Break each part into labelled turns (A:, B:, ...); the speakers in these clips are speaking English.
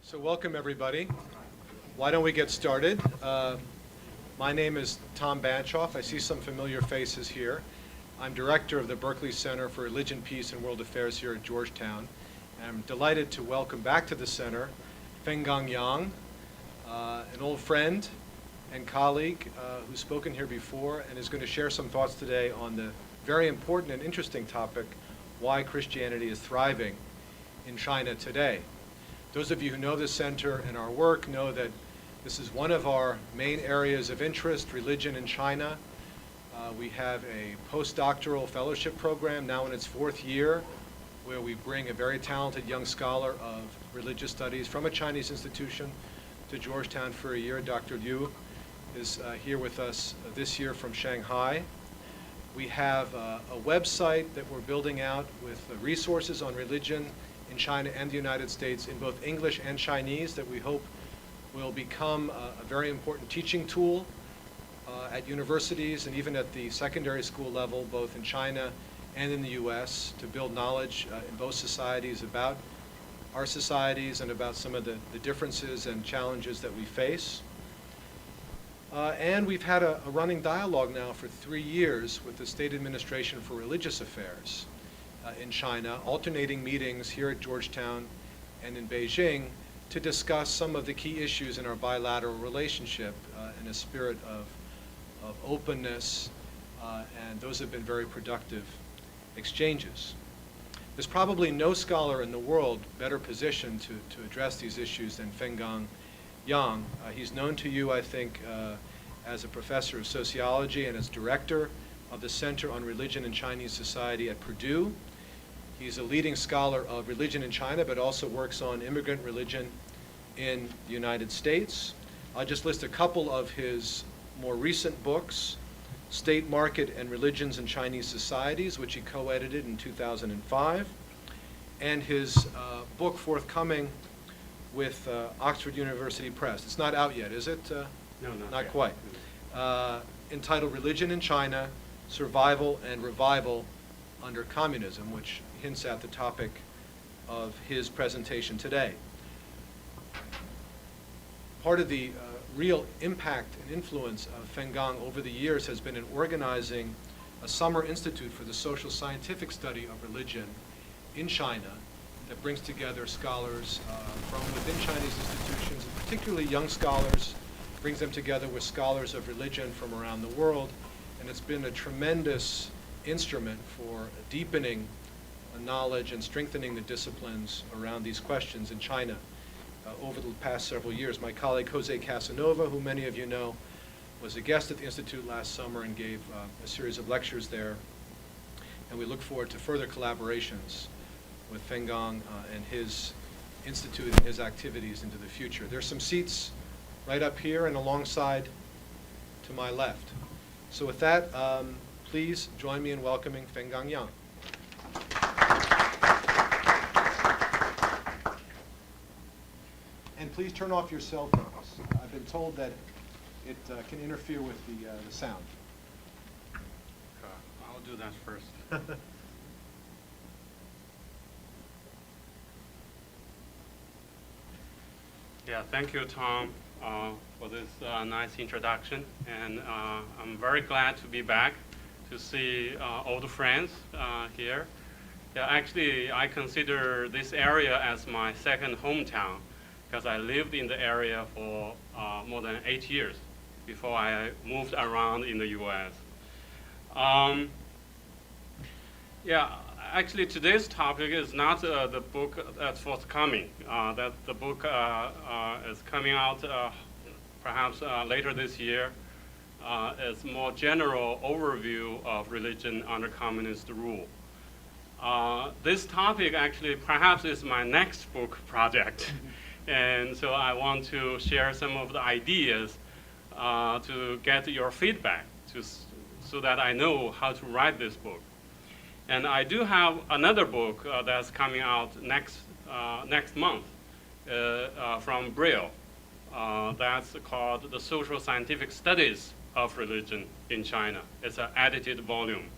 A: So welcome, everybody. Why don't we get started? My name is Tom Banchoff. I see some familiar faces here. I'm director of the Berkeley Center for Religion, Peace, and World Affairs here at Georgetown. I'm delighted to welcome back to the center Fenggang Yang, an old friend and colleague who's spoken here before and is going to share some thoughts today on the very important and interesting topic, why Christianity is thriving in China today. Those of you who know the center and our work know that this is one of our main areas of interest, religion in China. We have a postdoctoral fellowship program now in its fourth year where we bring a very talented young scholar of religious studies from a Chinese institution to Georgetown for a year. Dr. Liu is here with us this year from Shanghai. We have a website that we're building out with resources on religion in China and the United States in both English and Chinese that we hope will become a very important teaching tool at universities and even at the secondary school level, both in China and in the US, to build knowledge in both societies about our societies and about some of the differences and challenges that we face. And we've had a running dialogue now for 3 years with the State Administration for Religious Affairs in China, alternating meetings here at Georgetown and in Beijing to discuss some of the key issues in our bilateral relationship in a spirit of openness, and those have been very productive exchanges. There's probably no scholar in the world better positioned to address these issues than Fenggang Yang. He's known to you, I think, as a professor of sociology and as director of the Center on Religion and Chinese Society at Purdue. He's a leading scholar of religion in China, but also works on immigrant religion in the United States. I'll just list a couple of his more recent books: State Market and Religions in Chinese Societies, which he co-edited in 2005, and his book forthcoming with Oxford University Press. It's not out yet, is it?
B: No,
A: not
B: yet.
A: quite. Entitled Religion in China, Survival and Revival Under Communism, which hints at the topic of his presentation today. Part of the real impact and influence of Fenggang over the years has been in organizing a summer institute for the social scientific study of religion in China that brings together scholars from within Chinese institutions, and particularly young scholars, brings them together with scholars of religion from around the world, and it's been a tremendous instrument for deepening knowledge and strengthening the disciplines around these questions in China over the past several years. My colleague Jose Casanova, who many of you know, was a guest at the Institute last summer and gave a series of lectures there, and we look forward to further collaborations with Fenggang and his institute and his activities into the future. There's some seats right up here and alongside to my left. So with that, please join me in welcoming Fenggang Yang. And please turn off your cell phones. I've been told that it can interfere with the sound.
B: I'll do that first. Yeah, thank you, Tom, for this nice introduction. And I'm very glad to be back to see old friends here. Yeah, actually, I consider this area as my second hometown because I lived in the area for more than 8 years before I moved around in the US. Yeah, actually today's topic is not the book that's forthcoming. That the book is coming out perhaps later this year. It's more general overview of religion under communist rule. This topic actually perhaps is my next book project. And so I want to share some of the ideas to get your feedback so that I know how to write this book. And I do have another book that's coming out next month from Brill. That's called The Social Scientific Studies of Religion in China. It's an edited volume.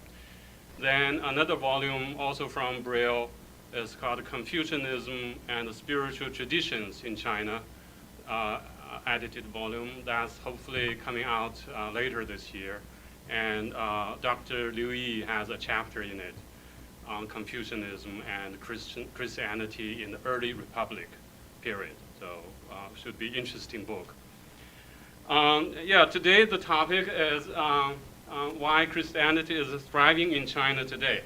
B: Then another volume also from Brill It's called Confucianism and Spiritual Traditions in China, edited volume. That's hopefully coming out later this year. And Dr. Liu Yi has a chapter in it on Confucianism and Christianity in the early Republic period. So should be interesting book. Yeah, today the topic is why Christianity is thriving in China today.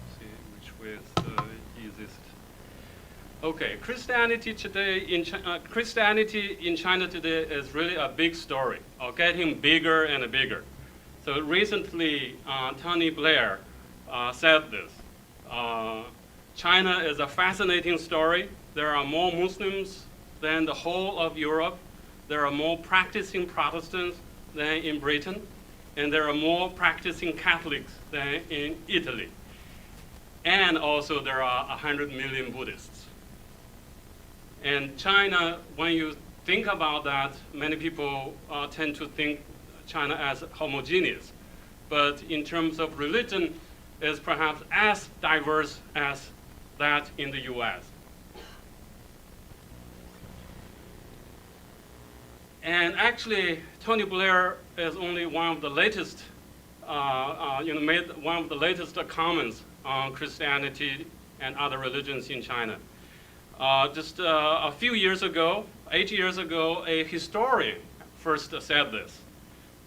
B: Let's see which way is the easiest. Okay, Christianity in China today is really a big story, or getting bigger and bigger. So recently, Tony Blair said this. China is a fascinating story. There are more Muslims than the whole of Europe. There are more practicing Protestants than in Britain. And there are more practicing Catholics than in Italy. And also there are 100 million Buddhists. And China, when you think about that, many people tend to think China as homogeneous. But in terms of religion, it's perhaps as diverse as that in the US. And actually, Tony Blair is only one of the latest, made one of the latest comments on Christianity and other religions in China. Just a few years ago, 8 years ago, a historian first said this.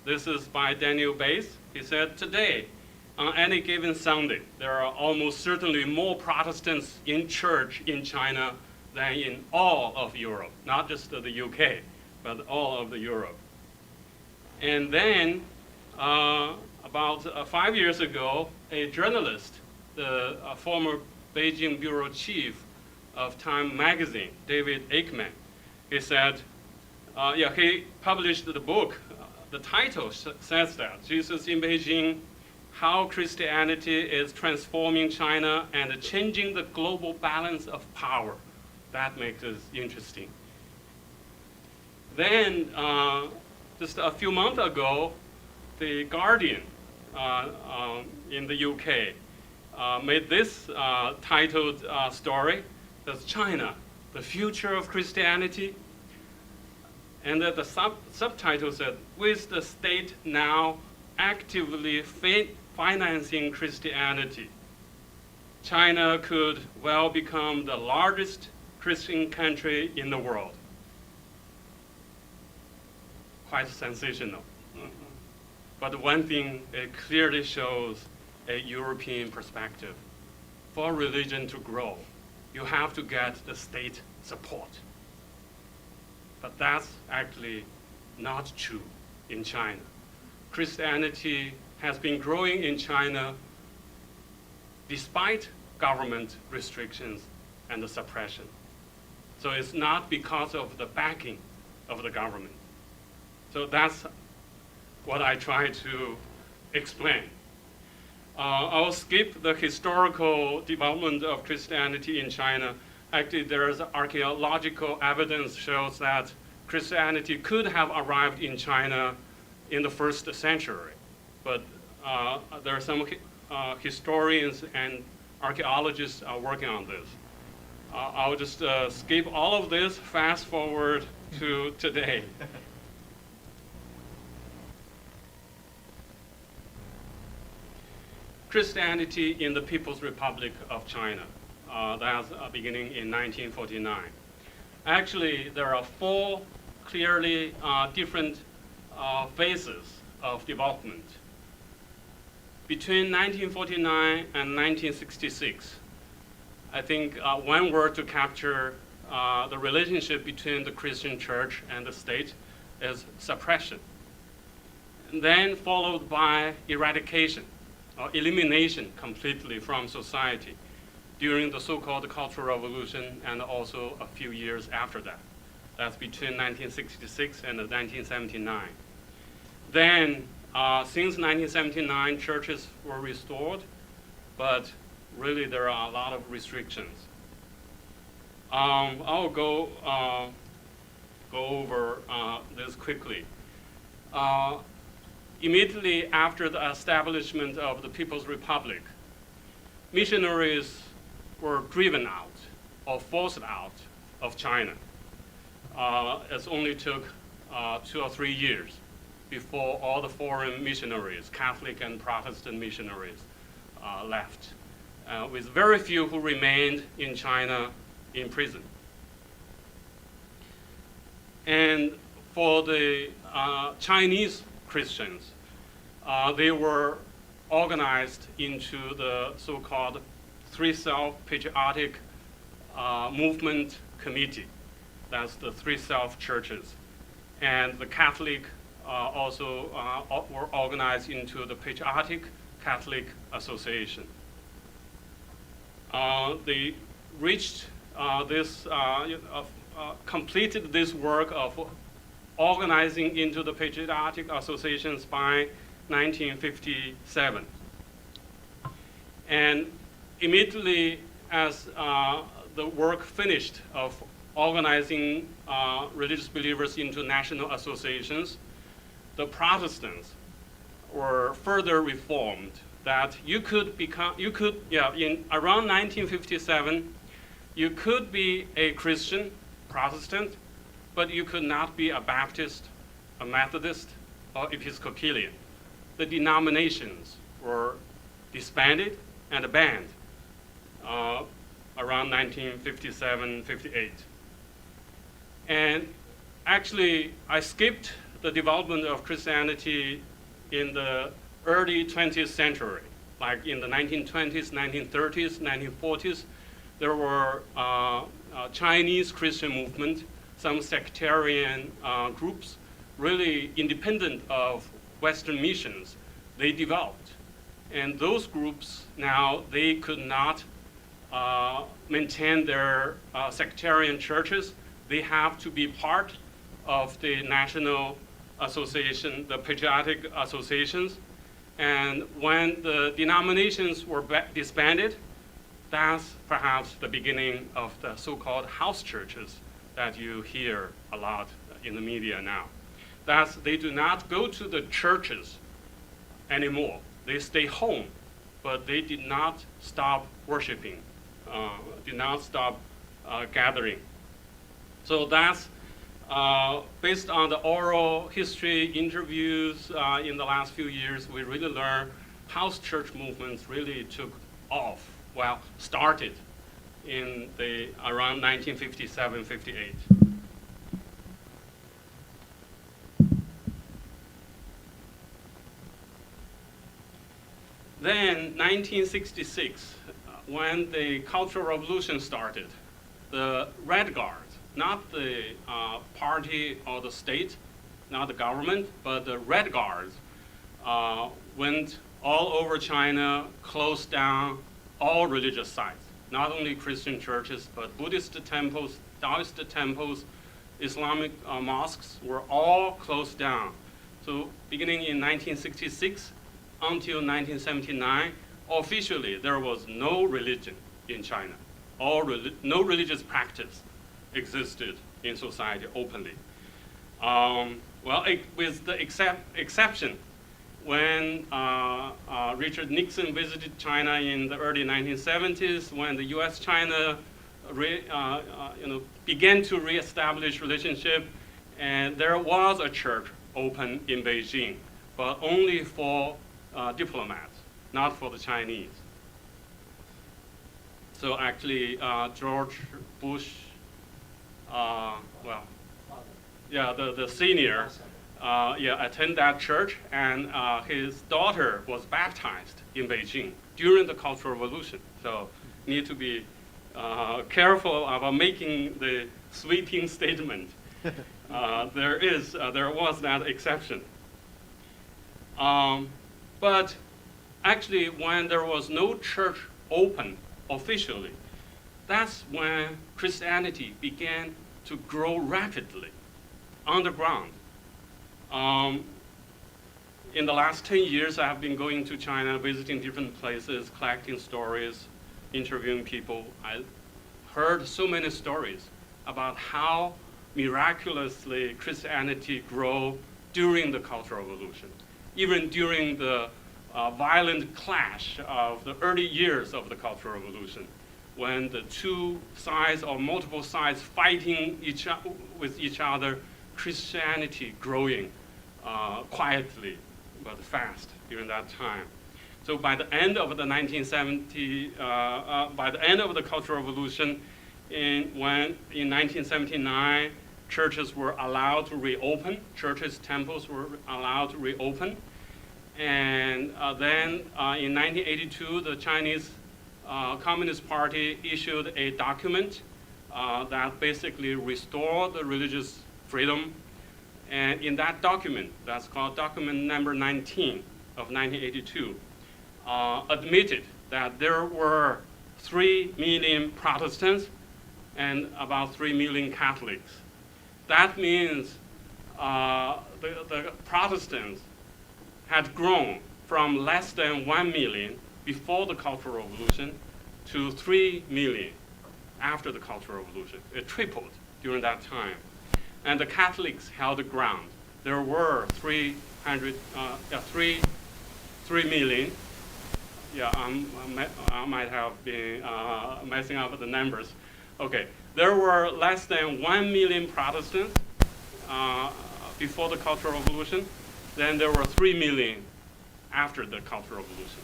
B: This is by Daniel Bass. He said, today, on any given Sunday, there are almost certainly more Protestants in church in China than in all of Europe, not just the UK, but all of the Europe. And then, about 5 years ago, a journalist, the former Beijing bureau chief of Time magazine, David Aikman, he said, he published the book. The title says that, Jesus in Beijing, How Christianity is Transforming China and Changing the Global Balance of Power. That makes it interesting. Then, just a few months ago, The Guardian in the UK made this titled story, that's China, the Future of Christianity. And the subtitle said, with the state now actively financing Christianity, China could well become the largest Christian country in the world. Quite sensational. But one thing, it clearly shows a European perspective. For religion to grow, you have to get the state support. But that's actually not true in China. Christianity has been growing in China despite government restrictions and the suppression. So it's not because of the backing of the government. So that's what I try to explain. I'll skip the historical development of Christianity in China. Actually, there is archaeological evidence shows that Christianity could have arrived in China in the 1st century. But there are some historians and archaeologists are working on this. I'll just skip all of this, fast forward to today. Christianity in the People's Republic of China. That's beginning in 1949. Actually, there are 4 clearly different phases of development. Between 1949 and 1966, I think one word to capture the relationship between the Christian church and the state is suppression. And then followed by eradication, or elimination completely from society during the so-called Cultural Revolution and also a few years after that. That's between 1966 and 1979. Then, since 1979, churches were restored, but really there are a lot of restrictions. I'll go over this quickly. immediately after the establishment of the People's Republic, missionaries were driven out or forced out of China. It only took 2 or 3 years before all the foreign missionaries, Catholic and Protestant missionaries, left, with very few who remained in China in prison. And for the Chinese Christians, they were organized into the so-called Three Self-Patriotic Movement Committee. That's the Three Self-Churches. And the Catholic also were organized into the Patriotic Catholic Association. They reached completed this work of organizing into the Patriotic Associations by 1957. And immediately as the work finished of organizing religious believers into national associations, the Protestants were further reformed. That in around 1957, you could be a Christian, Protestant, but you could not be a Baptist, a Methodist, or Episcopalian. The denominations were disbanded and banned around 1957-58. And actually, I skipped the development of Christianity in the early 20th century, like in the 1920s, 1930s, 1940s. There were Chinese Christian movement, some sectarian groups, really independent of Western missions. They developed. And those groups now, they could not maintain their sectarian churches. They have to be part of the national association, the patriotic associations. And when the denominations were disbanded, that's perhaps the beginning of the so-called house churches that you hear a lot in the media now. That's, they do not go to the churches anymore. They stay home, but they did not stop worshiping, did not stop gathering. So that's based on the oral history interviews in the last few years, we really learned house church movements really took off, well, started in the around 1957-58. Then 1966, when the Cultural Revolution started, the Red Guards, not the party or the state, not the government, but the Red Guards went all over China, closed down all religious sites, not only Christian churches, but Buddhist temples, Taoist temples, Islamic mosques were all closed down. So beginning in 1966 until 1979, officially there was no religion in China. No religious practice existed in society openly. With the exception when Richard Nixon visited China in the early 1970s, when the U.S.-China began to reestablish relationship, and there was a church open in Beijing, but only for diplomats, not for the Chinese. So actually, George Bush, the senior, attended that church, and his daughter was baptized in Beijing during the Cultural Revolution. So need to be careful about making the sweeping statement. There was that exception. But actually, when there was no church open officially, that's when Christianity began to grow rapidly underground. In the last 10 years, I have been going to China, visiting different places, collecting stories, interviewing people. I heard so many stories about how miraculously Christianity grew during the Cultural Revolution. even during the violent clash of the early years of the Cultural Revolution, when the two sides or multiple sides fighting with each other, Christianity growing quietly but fast during that time. So by the end of the 1970, by the end of the Cultural Revolution, in 1979, churches were allowed to reopen. Churches, temples were allowed to reopen. And then in 1982, the Chinese Communist Party issued a document that basically restored the religious freedom. And in that document, that's called document number 19 of 1982, admitted that there were 3 million Protestants and about 3 million Catholics. That means the Protestants had grown from less than 1 million before the Cultural Revolution to 3 million after the Cultural Revolution. It tripled during that time. And the Catholics held the ground. There were 3 million. Yeah, I might have been messing up with the numbers. Okay, there were less than 1 million Protestants before the Cultural Revolution. Then there were 3 million after the Cultural Revolution.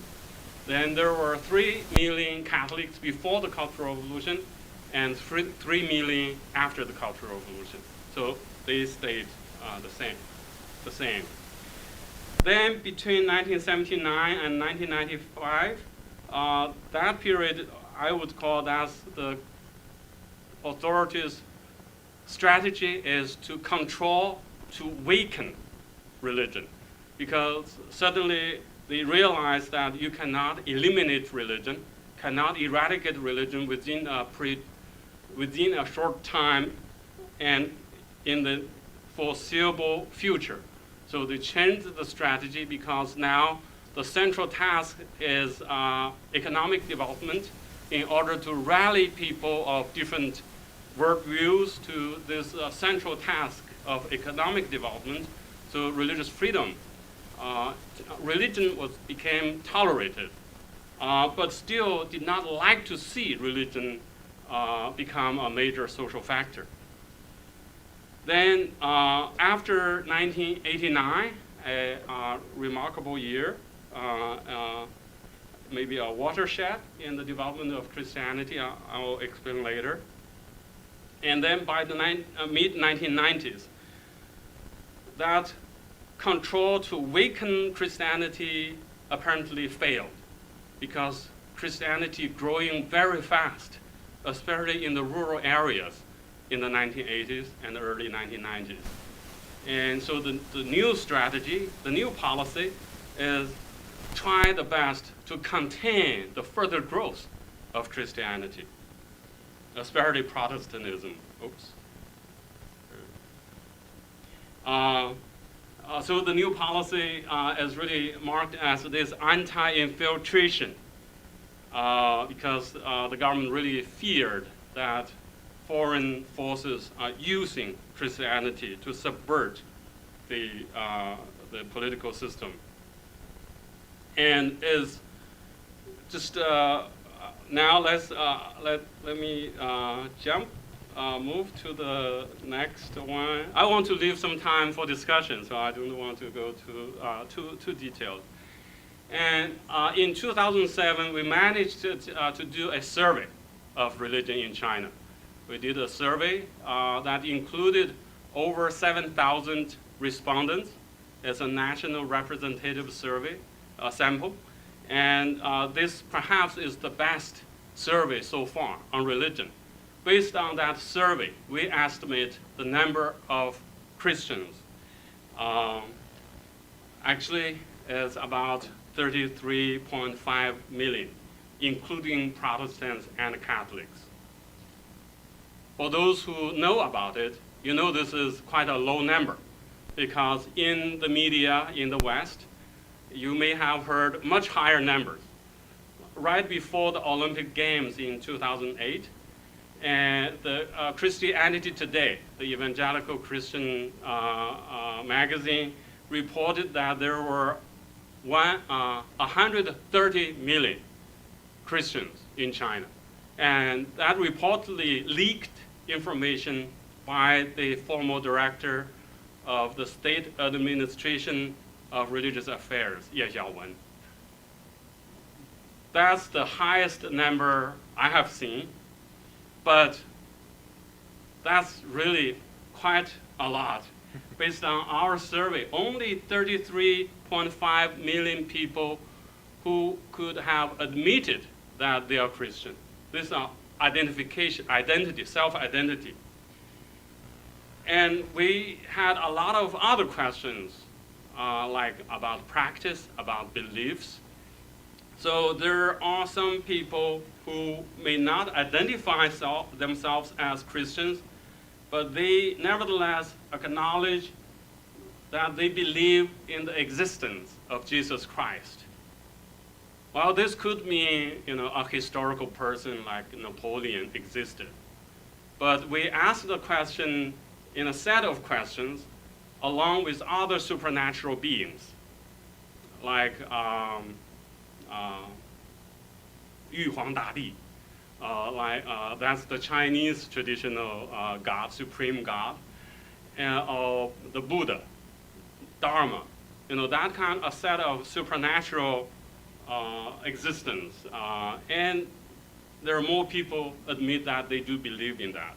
B: Then there were 3 million Catholics before the Cultural Revolution and 3 million after the Cultural Revolution. So they stayed the same. Then between 1979 and 1995, that period I would call that the authorities' strategy is to control, to weaken religion, because suddenly they realized that you cannot eliminate religion, cannot eradicate religion within a short time and in the foreseeable future. So they changed the strategy because now the central task is economic development in order to rally people of different worldviews to this central task of economic development. So religious freedom, religion became tolerated, but still did not like to see religion become a major social factor. Then after 1989, a remarkable year, maybe a watershed in the development of Christianity, I will explain later. And then by the mid-1990s, that control to weaken Christianity apparently failed, because Christianity growing very fast, especially in the rural areas in the 1980s and the early 1990s. And so the new strategy, the new policy is try the best to contain the further growth of Christianity, especially Protestantism. Oops. So the new policy is really marked as this anti-infiltration, because the government really feared that foreign forces are using Christianity to subvert the political system. And is just now let me move to the next one. I want to leave some time for discussion, so I don't want to go too detailed. And in 2007, we managed to do a survey of religion in China. We did a survey that included over 7,000 respondents. It's a national representative survey sample. And this perhaps is the best survey so far on religion. Based on that survey, we estimate the number of Christians. Actually, it's about 33.5 million, including Protestants and Catholics. For those who know about it, you know this is quite a low number, because in the media in the West, you may have heard much higher numbers. Right before the Olympic Games in 2008, and the Christianity Today, the evangelical Christian magazine, reported that there were 130 million Christians in China. And that reportedly leaked information by the former director of the State Administration of Religious Affairs, Ye Xiaowen. That's the highest number I have seen, but that's really quite a lot. Based on our survey, only 33.5 million people who could have admitted that they are Christian. This is identity, self-identity. And we had a lot of other questions, like about practice, about beliefs. So there are some people who may not identify themselves as Christians, but they nevertheless acknowledge that they believe in the existence of Jesus Christ. Well, this could mean, a historical person like Napoleon existed. But we asked the question in a set of questions along with other supernatural beings, like Yu Huang Da Di, that's the Chinese traditional God, supreme God, and the Buddha, Dharma, that kind of a set of supernatural existence. And there are more people admit that they do believe in that.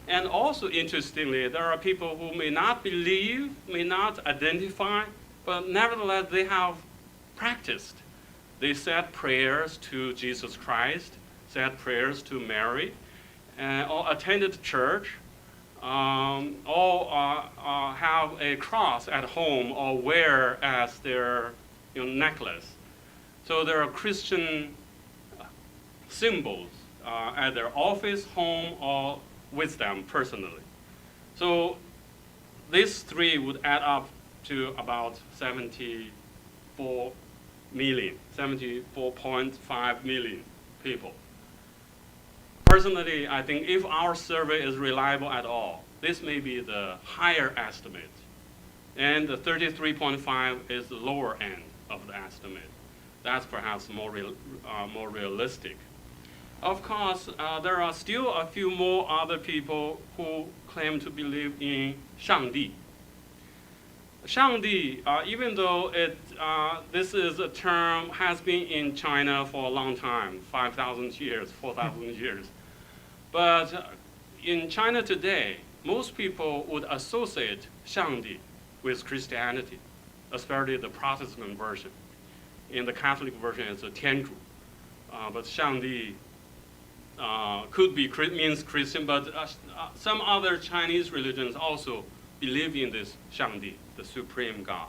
B: And also, interestingly, there are people who may not believe, may not identify, but nevertheless they have practiced. They said prayers to Jesus Christ, said prayers to Mary, or attended church, or have a cross at home or wear as their necklace. So there are Christian symbols at their office, home, or with them personally. So these three would add up to about 74.5 million people. Personally, I think if our survey is reliable at all, this may be the higher estimate. And the 33.5 is the lower end of the estimate. That's perhaps more realistic. Of course, there are still a few more other people who claim to believe in Shangdi. Shangdi, even though this is a term has been in China for a long time, 5,000 years, 4,000 years. But in China today, most people would associate Shangdi with Christianity, especially the Protestant version. In the Catholic version, it's a Tianzhu. But Shangdi could be means Christian, but some other Chinese religions also believe in this Shangdi, the supreme God.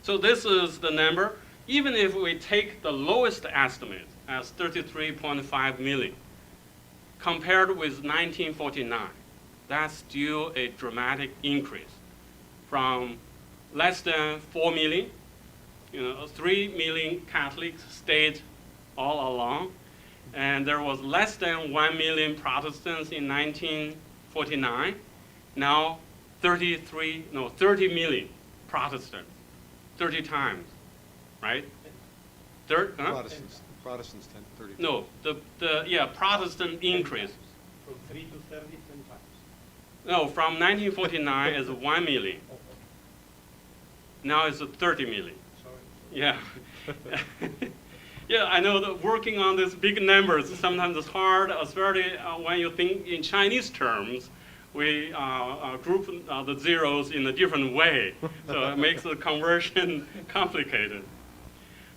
B: So this is the number. Even if we take the lowest estimate as 33.5 million, compared with 1949, that's still a dramatic increase from less than 4 million, 3 million Catholics stayed all along, and there was less than 1 million Protestants in 1949. Now 30 million Protestants, 30 times, right?
A: Protestants 30.
B: No, Protestant increase.
C: From 3 to 30, 10 times.
B: No, from 1949 is 1 million. Now it's 30 million.
C: Sorry.
B: Yeah. Yeah, I know that working on these big numbers sometimes it's hard, especially when you think in Chinese terms. We group the zeros in a different way, so it makes the conversion complicated.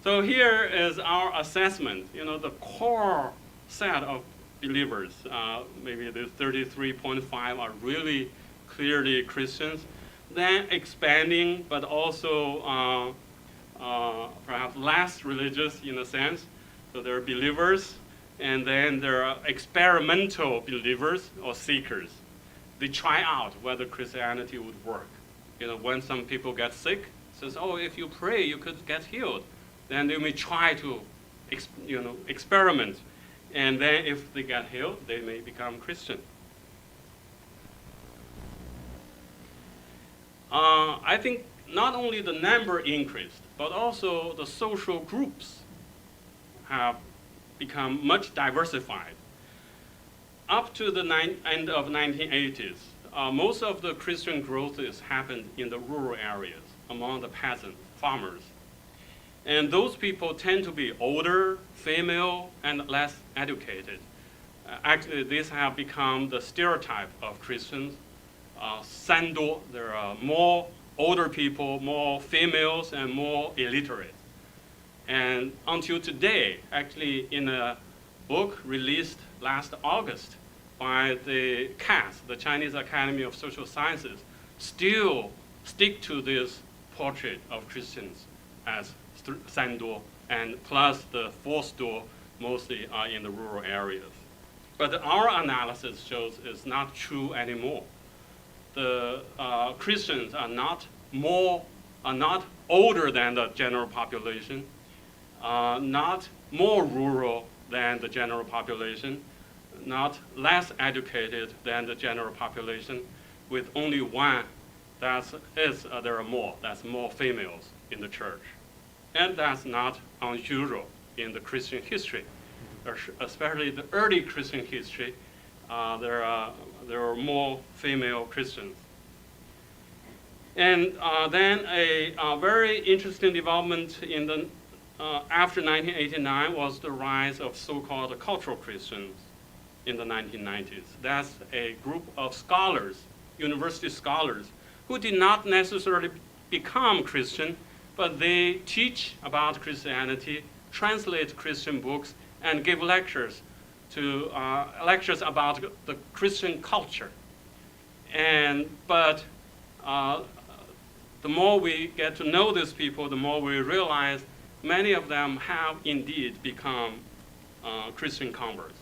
B: So here is our assessment. The core set of believers, maybe the 33.5 are really clearly Christians. Then expanding, but also perhaps less religious in a sense. So there are believers, and then there are experimental believers or seekers. They try out whether Christianity would work. When some people get sick, says, oh, if you pray, you could get healed. Then they may try to, experiment. And then if they get healed, they may become Christian. I think not only the number increased, but also the social groups have become much diversified. Up to the end of 1980s, most of the Christian growth has happened in the rural areas among the peasant farmers. And those people tend to be older, female, and less educated. Actually, these have become the stereotype of Christians. Sando, there are more older people, more females, and more illiterate. And until today, actually in a book released last August by the CAS, the Chinese Academy of Social Sciences, still stick to this portrait of Christians as Sando, and plus the Forstdo mostly are in the rural areas. But our analysis shows it's not true anymore. The Christians are not older than the general population, not more rural than the general population, not less educated than the general population, with only one there are more, that's more females in the church. And that's not unusual in the Christian history, especially the early Christian history. There are more female Christians. And then a very interesting development in the after 1989 was the rise of so-called cultural Christians in the 1990s. That's a group of scholars, university scholars, who did not necessarily become Christian, but they teach about Christianity, translate Christian books, and give lectures about the Christian culture. But the more we get to know these people, the more we realize many of them have indeed become Christian converts.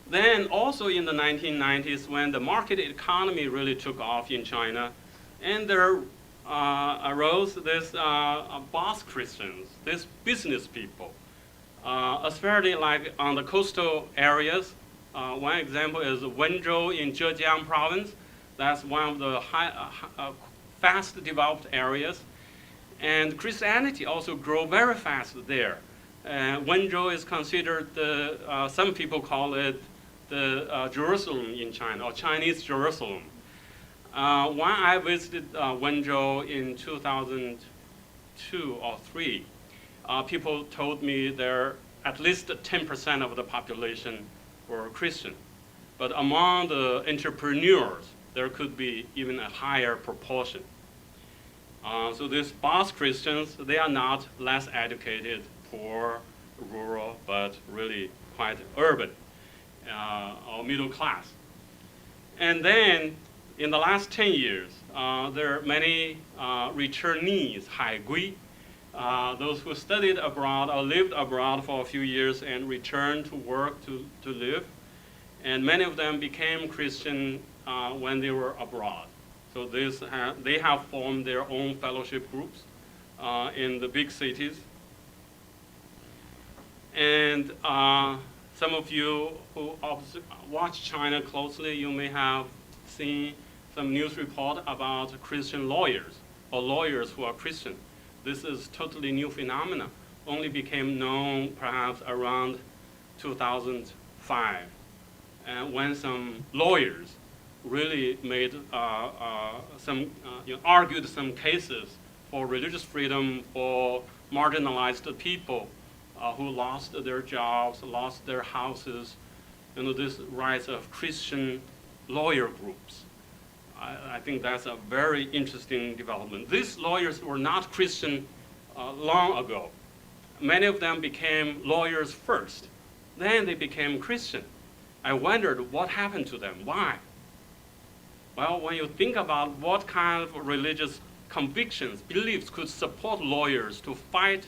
B: Then also in the 1990s, when the market economy really took off in China, and there arose this boss Christians, these business people, especially like on the coastal areas. One example is Wenzhou in Zhejiang province. That's one of the fast developed areas. And Christianity also grew very fast there. Wenzhou is considered some people call it the Jerusalem in China, or Chinese Jerusalem. When I visited Wenzhou in 2002 or 3, people told me there at least 10% of the population were Christian. But among the entrepreneurs, there could be even a higher proportion. So these boss Christians, they are not less educated, poor, rural, but really quite urban or middle class. And then in the last 10 years, there are many returnees, 海归, those who studied abroad or lived abroad for a few years and returned to work to live. And many of them became Christian when they were abroad. So they have formed their own fellowship groups in the big cities. And some of you who watch China closely, you may have seen some news report about Christian lawyers or lawyers who are Christian. This is totally new phenomena. Only became known perhaps around 2005, and when some lawyers really made argued some cases for religious freedom for marginalized people who lost their jobs, lost their houses. This rise of Christian lawyer groups. I think that's a very interesting development. These lawyers were not Christian long ago. Many of them became lawyers first. Then they became Christian. I wondered what happened to them. Why? Well, when you think about what kind of religious convictions, beliefs could support lawyers to fight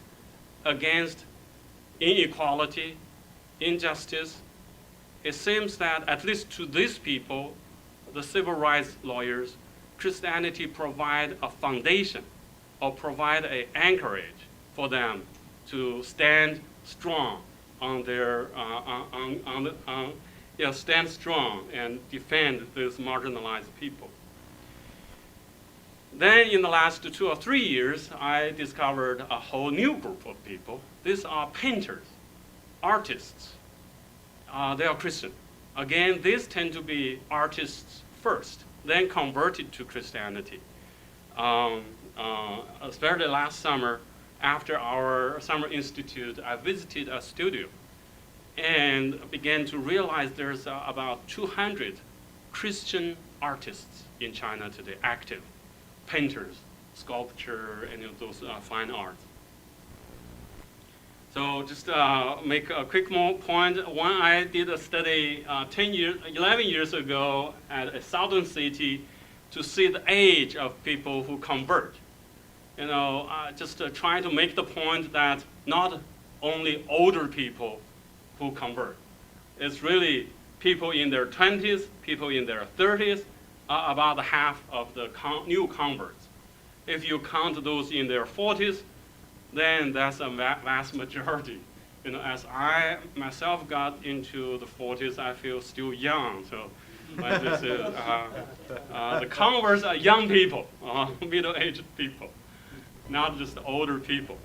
B: against inequality, injustice, it seems that at least to these people, the civil rights lawyers, Christianity provide a foundation or provide an anchorage for them to stand strong on their stand strong and defend these marginalized people. Then in the last 2 or 3 years, I discovered a whole new group of people. These are painters, artists. They are Christian. Again, these tend to be artists first, then converted to Christianity. Especially last summer, after our summer institute, I visited a studio and began to realize there's about 200 Christian artists in China today, active. Painters, sculpture, and those fine arts. So just make a quick point. When I did a study 11 years ago at a southern city to see the age of people who convert, just trying to make the point that not only older people who convert. It's really people in their 20s, people in their 30s, about half of the new converts. If you count those in their 40s, then that's a vast majority. As I myself got into the 40s, I feel still young. So this is, the converts are young people, middle-aged people, not just older people.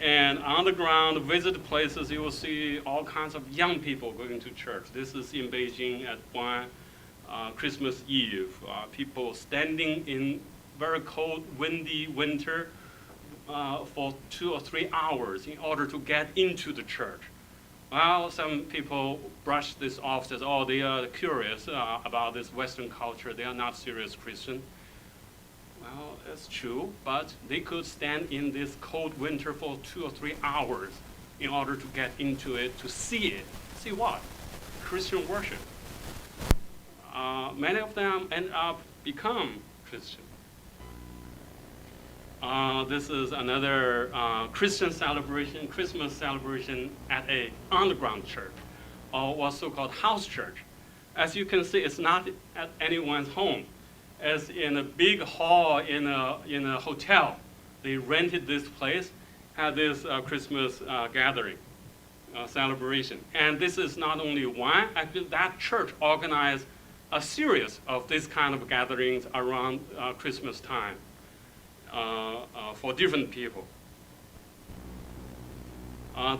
B: And on the ground, visit places, you will see all kinds of young people going to church. This is in Beijing at one Christmas Eve. People standing in very cold, windy winter for 2 or 3 hours in order to get into the church. Well, some people brush this off, says, oh, they are curious about this Western culture. They are not serious Christian. Well, it's true, but they could stand in this cold winter for 2 or 3 hours in order to get into it, to see it. See what? Christian worship. Many of them end up become Christian. This is another Christian celebration, Christmas celebration at a underground church, or what's so-called house church. As you can see, it's not at anyone's home. It's in a big hall in a hotel. They rented this place, had this Christmas gathering, celebration. And this is not only one, actually that church organized a series of this kind of gatherings around Christmas time for different people.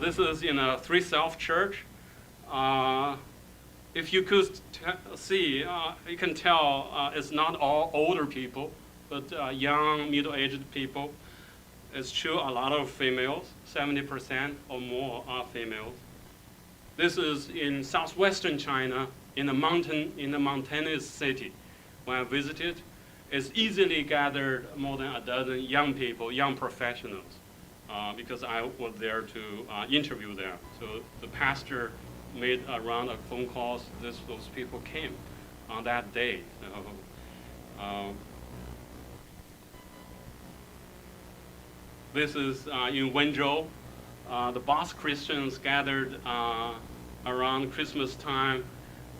B: This is in a Three Self church. If you could see, you can tell it's not all older people, but young, middle-aged people. It's true, a lot of females, 70% or more are females. This is in southwestern China, in a mountainous city. When I visited, it's easily gathered more than a dozen young people, young professionals, because I was there to interview them. So the pastor made a round of phone calls. Those people came on that day. This is in Wenzhou. The Basque Christians gathered around Christmas time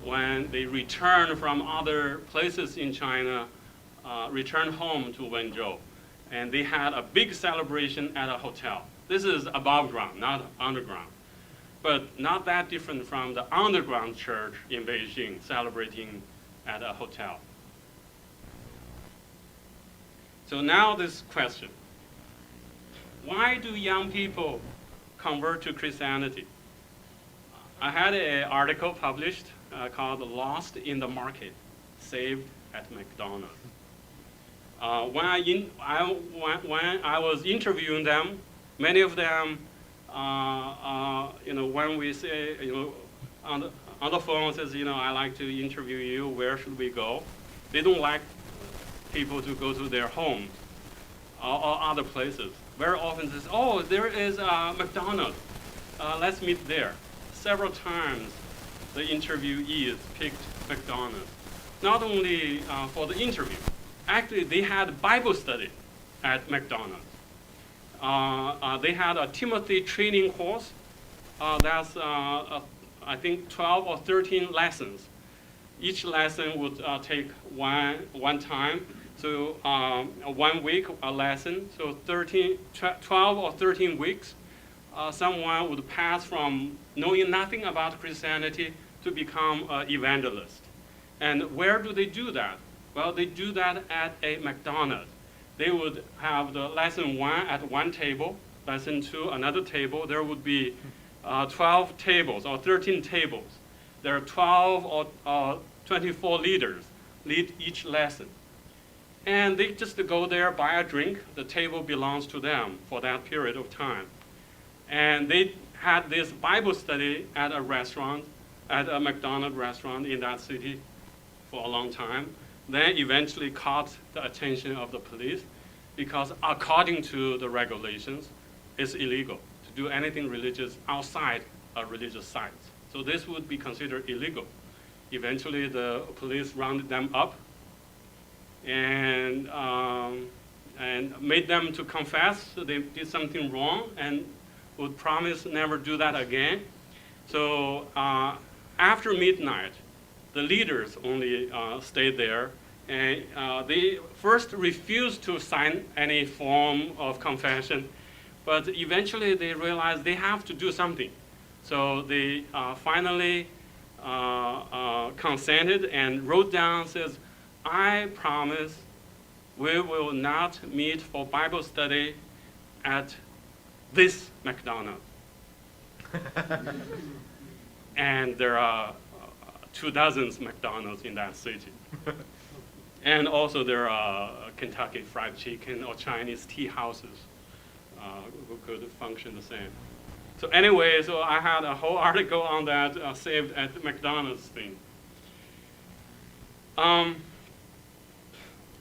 B: when they returned from other places in China, returned home to Wenzhou. And they had a big celebration at a hotel. This is above ground, not underground. But not that different from the underground church in Beijing celebrating at a hotel. So now this question. Why do young people convert to Christianity? I had an article published called Lost in the Market, Saved at McDonald's. When I was interviewing them, many of them, when we say, on the phone says, I like to interview you, where should we go? They don't like people to go to their homes or other places. Very often says, oh, there is a McDonald's, let's meet there. Several times the interviewees picked McDonald's. Not only for the interview, actually they had Bible study at McDonald's. They had a Timothy training course. That's, I think, 12 or 13 lessons. Each lesson would take one time. So 1 week, a lesson. So 12 or 13 weeks, someone would pass from knowing nothing about Christianity to become an evangelist. And where do they do that? Well, they do that at a McDonald's. they would have the lesson 1 at one table, lesson 2 another table. There would be 12 tables or 13 tables. There are 12 or 24 leaders lead each lesson. And they just go there, buy a drink. The table belongs to them for that period of time. And they had this Bible study at a restaurant, at a McDonald's restaurant in that city for a long time. Then eventually caught the attention of the police because according to the regulations, it's illegal to do anything religious outside a religious site. So this would be considered illegal. Eventually the police rounded them up and made them to confess that they did something wrong and would promise never do that again. So after midnight, the leaders only stayed there, and they first refused to sign any form of confession, but eventually they realized they have to do something. So they finally consented and wrote down, says, I promise we will not meet for Bible study at this McDonald's. And there are 24 McDonald's in that city. And also there are Kentucky Fried Chicken or Chinese tea houses who could function the same. So anyway, so I had a whole article on that saved at the McDonald's thing.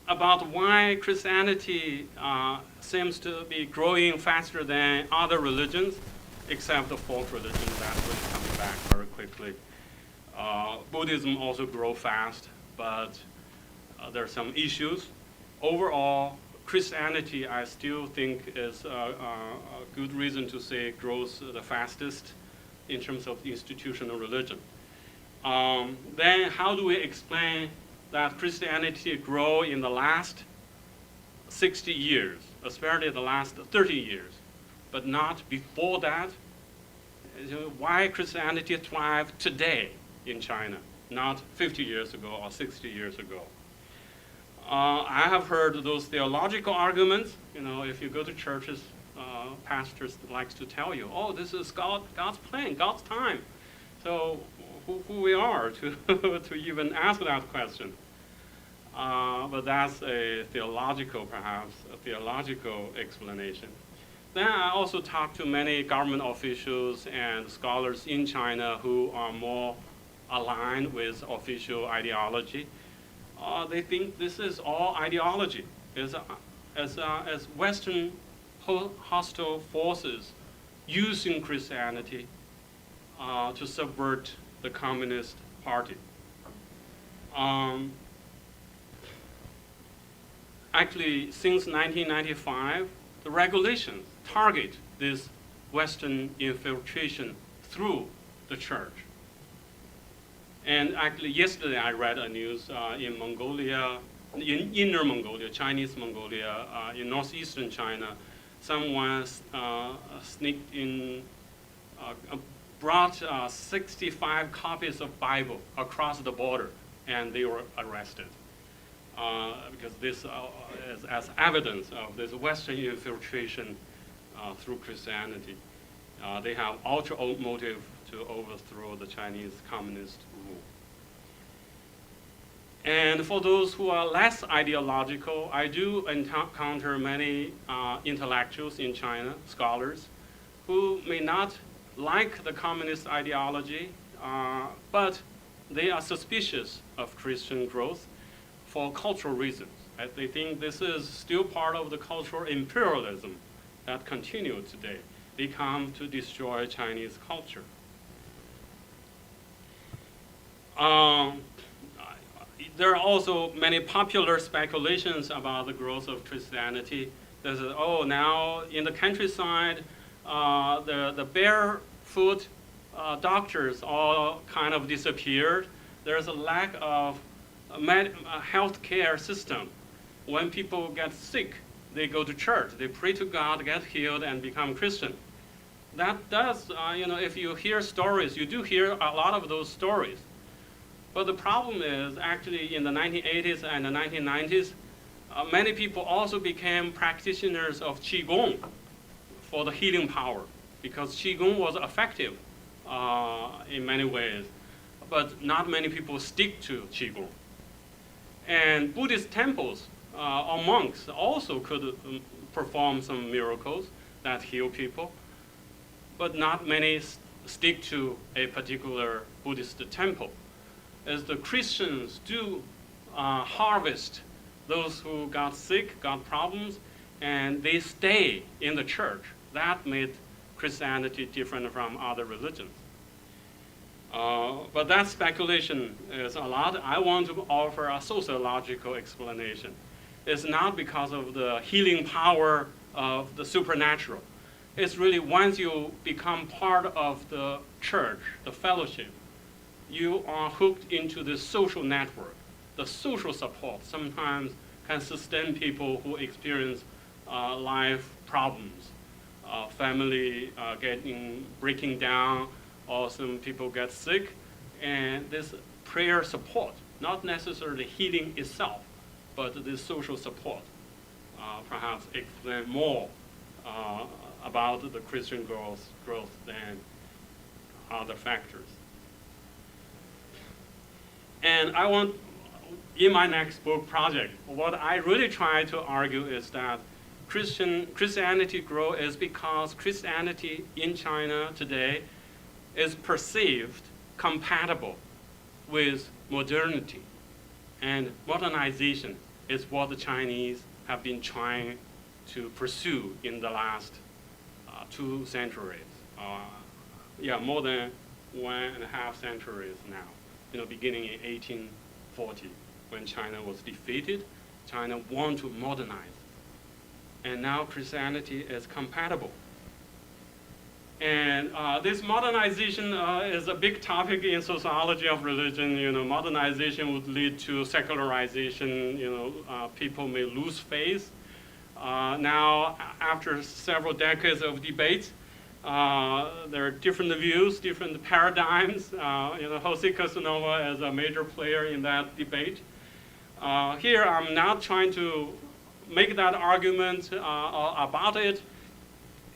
B: About why Christianity seems to be growing faster than other religions, except the folk religion that's really coming back very quickly. Buddhism also grows fast, but there are some issues. Overall, Christianity, I still think, is a good reason to say grows the fastest in terms of institutional religion. Then how do we explain that Christianity grew in the last 60 years, especially the last 30 years, but not before that? Why Christianity thrived today in China, not 50 years ago or 60 years ago? I have heard those theological arguments. You know, if you go to churches, pastors likes to tell you, oh, this is God's plan, God's time. So who we are to, to even ask that question. But that's a theological, perhaps, a theological explanation. Then I also talked to many government officials and scholars in China who are more aligned with official ideology. They think this is all ideology, as Western hostile forces using Christianity to subvert the Communist Party. Actually, since 1995, the regulations target this Western infiltration through the church. And actually, yesterday I read a news in Mongolia, in Inner Mongolia, Chinese Mongolia, in northeastern China, someone sneaked in, brought 65 copies of Bible across the border, and they were arrested. Because this is as evidence of this Western infiltration through Christianity. They have ultra motive to overthrow the Chinese communist rule. And for those who are less ideological, I do encounter many intellectuals in China, scholars, who may not like the communist ideology, but they are suspicious of Christian growth for cultural reasons. They think this is still part of the cultural imperialism that continues today. They come to destroy Chinese culture. There are also many popular speculations about the growth of Christianity. There's, oh, now in the countryside, the barefoot doctors all kind of disappeared. There's a lack of a health care system. When people get sick, they go to church. They pray to God, get healed, and become Christian. That does, if you hear stories, you do hear a lot of those stories. But the problem is, actually, in the 1980s and the 1990s, many people also became practitioners of Qigong for the healing power, because Qigong was effective in many ways, but not many people stick to Qigong. And Buddhist temples or monks also could perform some miracles that heal people, but not many stick to a particular Buddhist temple. As the Christians do harvest those who got sick, got problems, and they stay in the church. That made Christianity different from other religions. But that speculation is a lot. I want to offer a sociological explanation. It's not because of the healing power of the supernatural. It's really once you become part of the church, the fellowship, you are hooked into the social network. The social support sometimes can sustain people who experience life problems, family breaking down, or some people get sick, and this prayer support, not necessarily healing itself, but this social support perhaps explain more about the Christian growth than other factors. And I want, in my next book project, what I really try to argue is that Christianity grow is because Christianity in China today is perceived compatible with modernity. And modernization is what the Chinese have been trying to pursue in the last 2 centuries. More than 1.5 centuries now. Beginning in 1840, when China was defeated, China wanted to modernize. And now Christianity is compatible. And this modernization is a big topic in sociology of religion. Modernization would lead to secularization. People may lose faith. Now, after several decades of debate, there are different views, different paradigms. Jose Casanova is a major player in that debate. Here, I'm not trying to make that argument about it.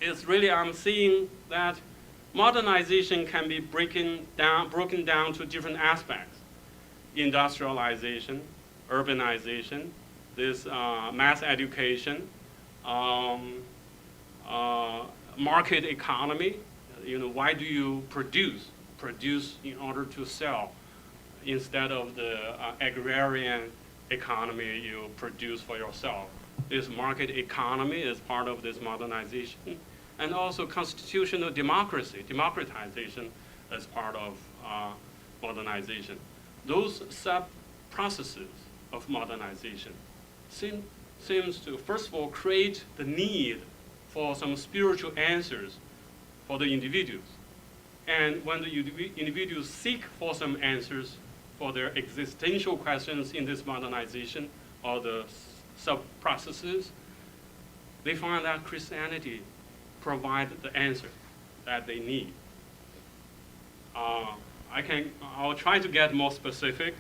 B: It's really, I'm seeing that modernization can be broken down to different aspects. Industrialization, urbanization, this mass education, market economy. Why do you produce? Produce in order to sell, instead of the agrarian economy you produce for yourself. This market economy is part of this modernization. And also constitutional democracy, democratization as part of modernization. Those sub-processes of modernization seems to, first of all, create the need for some spiritual answers for the individuals. And when the individuals seek for some answers for their existential questions in this modernization or the sub-processes, they find that Christianity provides the answer that they need. I'll try to get more specific.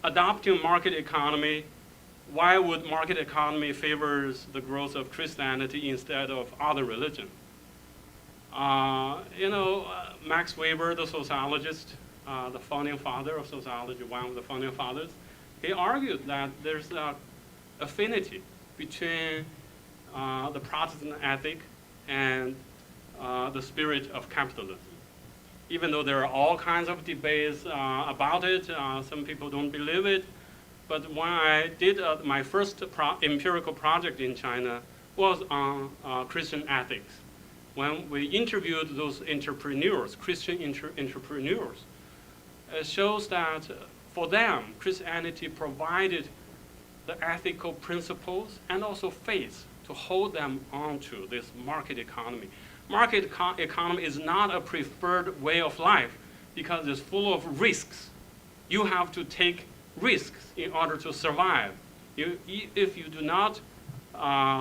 B: Adopting market economy, why would market economy favors the growth of Christianity instead of other religion? Max Weber, the sociologist, the founding father of sociology, one of the founding fathers, he argued that there's an affinity between the Protestant ethic and the spirit of capitalism. Even though there are all kinds of debates about it, some people don't believe it, but when I did my first empirical project in China was on Christian ethics. When we interviewed those entrepreneurs, Christian entrepreneurs, it shows that for them, Christianity provided the ethical principles and also faith to hold them onto this market economy. Market economy is not a preferred way of life because it's full of risks. You have to take risks in order to survive. If you do not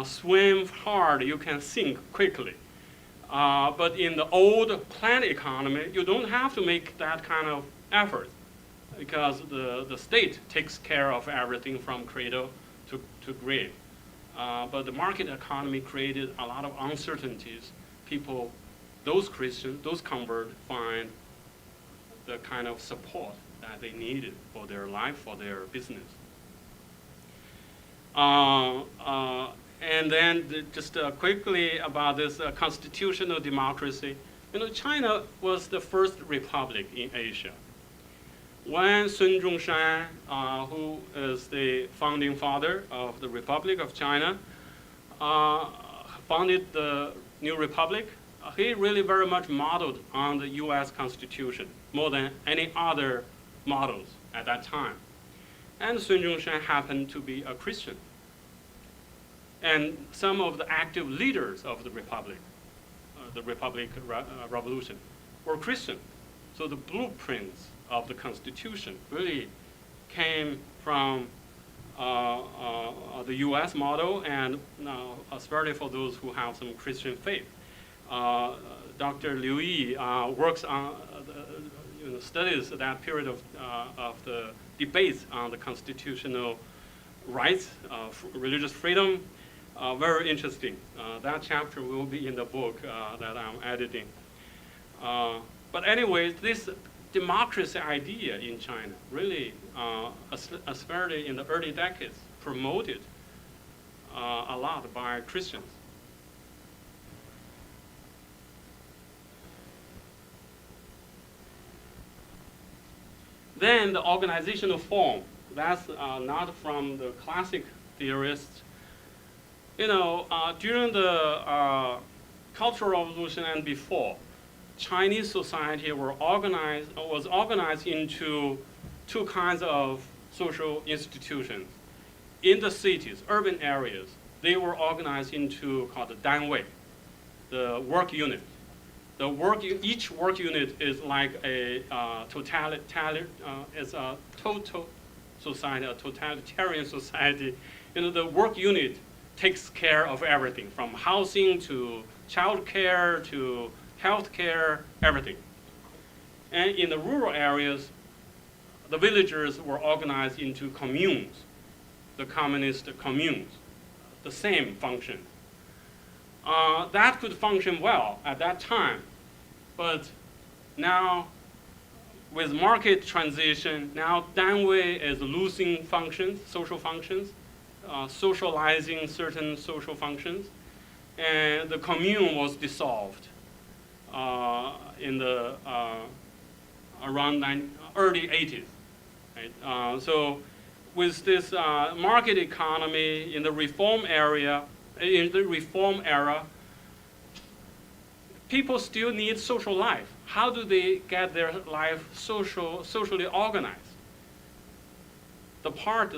B: swim hard, you can sink quickly. But in the old planned economy, you don't have to make that kind of effort. because the state takes care of everything from cradle to grave. But the market economy created a lot of uncertainties. People, those Christians, those converts, find the kind of support that they needed for their life, for their business. And then just quickly about this constitutional democracy. China was the first republic in Asia. When Sun Zhongshan, who is the founding father of the Republic of China, founded the new republic, he really very much modeled on the U.S. Constitution more than any other models at that time. And Sun Zhongshan happened to be a Christian. And some of the active leaders of the Republic Revolution, were Christian. So the blueprints of the Constitution really came from the U.S. model, and especially for those who have some Christian faith. Dr. Liu Yi works on studies that period of the debates on the constitutional rights, religious freedom. Very interesting. That chapter will be in the book that I'm editing. But anyways, this democracy idea in China really, especially in the early decades, promoted a lot by Christians. Then the organizational form, that's not from the classic theorists. During the Cultural Revolution and before, Chinese society was organized into two kinds of social institutions. In the cities, urban areas, they were organized into called the danwei, the work unit. Each work unit is like a is a total society, a totalitarian society. The work unit takes care of everything, from housing to child care to health care, everything. And in the rural areas, the villagers were organized into communes, the communist communes, the same function. That could function well at that time, but now with market transition, now danwei is losing functions, social functions, socializing certain social functions, and the commune was dissolved in the around early 80s. Right? So with this market economy in the reform era, people still need social life. How do they get their life socially organized? The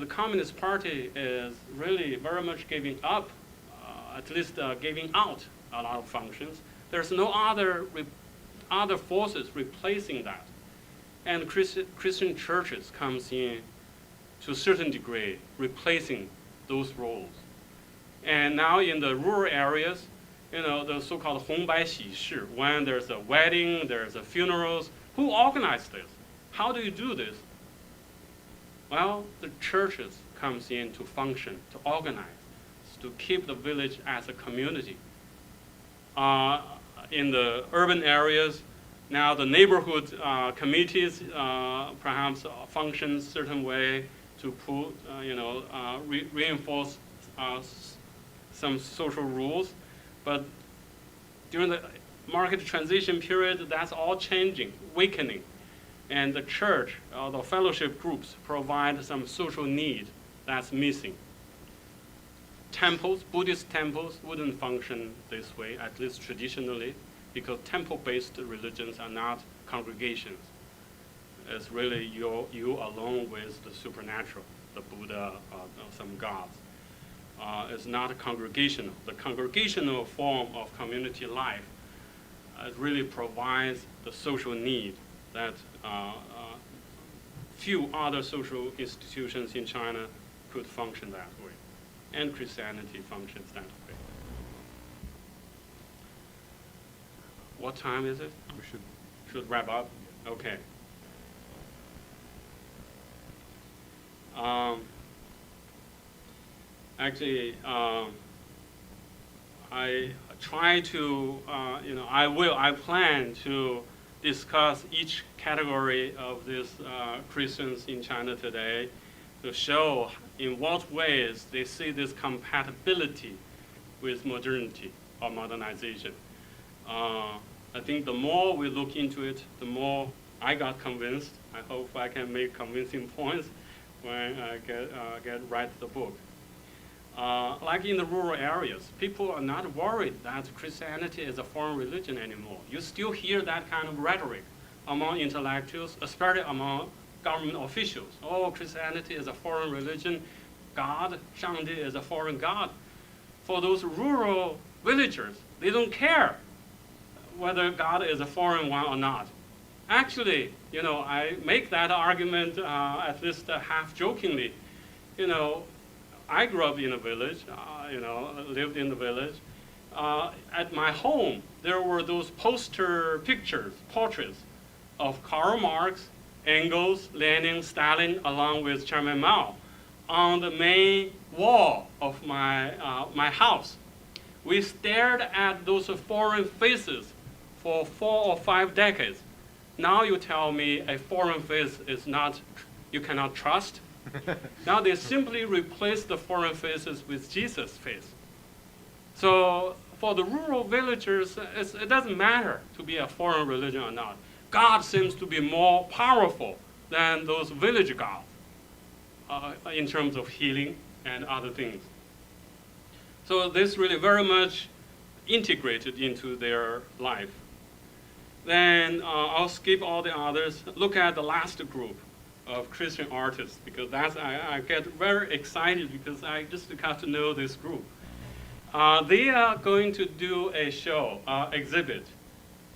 B: Communist Party is really very much giving up, at least giving out a lot of functions. There's no other forces replacing that. And Christian churches comes in to a certain degree, replacing those roles. And now in the rural areas, the so-called Hongbai Xi Shi, when there's a wedding, there's a funerals, who organizes this? How do you do this? Well, the churches comes in to function, to organize, to keep the village as a community. In the urban areas, now the neighborhood committees perhaps function certain way to put, reinforce some social rules. But during the market transition period, that's all changing, weakening. And the church, the fellowship groups provide some social need that's missing. Temples, Buddhist temples wouldn't function this way, at least traditionally, because temple-based religions are not congregations. It's really you alone with the supernatural, the Buddha, some gods. It's not congregational. The congregational form of community life really provides the social need that few other social institutions in China could function that way. And Christianity functions that way. What time is it?
A: We should.
B: Should wrap up? Okay. Actually, I try to, I plan to discuss each category of these Christians in China today to show in what ways they see this compatibility with modernity or modernization. I think the more we look into it, the more I got convinced. I hope I can make convincing points when I write the book. Like in the rural areas, people are not worried that Christianity is a foreign religion anymore. You still hear that kind of rhetoric among intellectuals, especially among government officials. Oh, Christianity is a foreign religion. God, Shangdi, is a foreign god. For those rural villagers, they don't care whether God is a foreign one or not. Actually, I make that argument at least half jokingly. I grew up in a village, lived in the village. At my home, there were those poster pictures, portraits of Karl Marx, Engels, Lenin, Stalin, along with Chairman Mao on the main wall of my house. We stared at those foreign faces for 4 or 5 decades. Now you tell me a foreign face is not, you cannot trust. Now they simply replace the foreign faces with Jesus' face. So for the rural villagers, it doesn't matter to be a foreign religion or not. God seems to be more powerful than those village gods in terms of healing and other things. So this really very much integrated into their life. Then I'll skip all the others. Look at the last group of Christian artists, because I get very excited because I just got to know this group. They are going to do a show, exhibit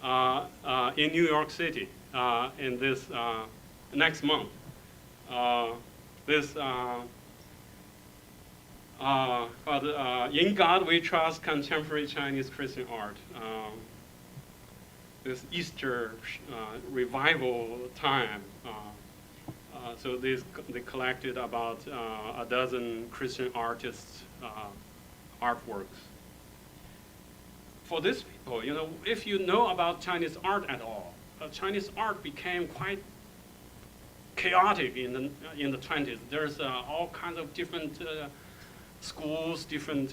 B: in New York City in this next month. Called In God We Trust, Contemporary Chinese Christian Art. This Easter revival time. So they collected about a dozen Christian artists' artworks. For these people, if you know about Chinese art at all, Chinese art became quite chaotic in the 20s. There's all kinds of different schools, different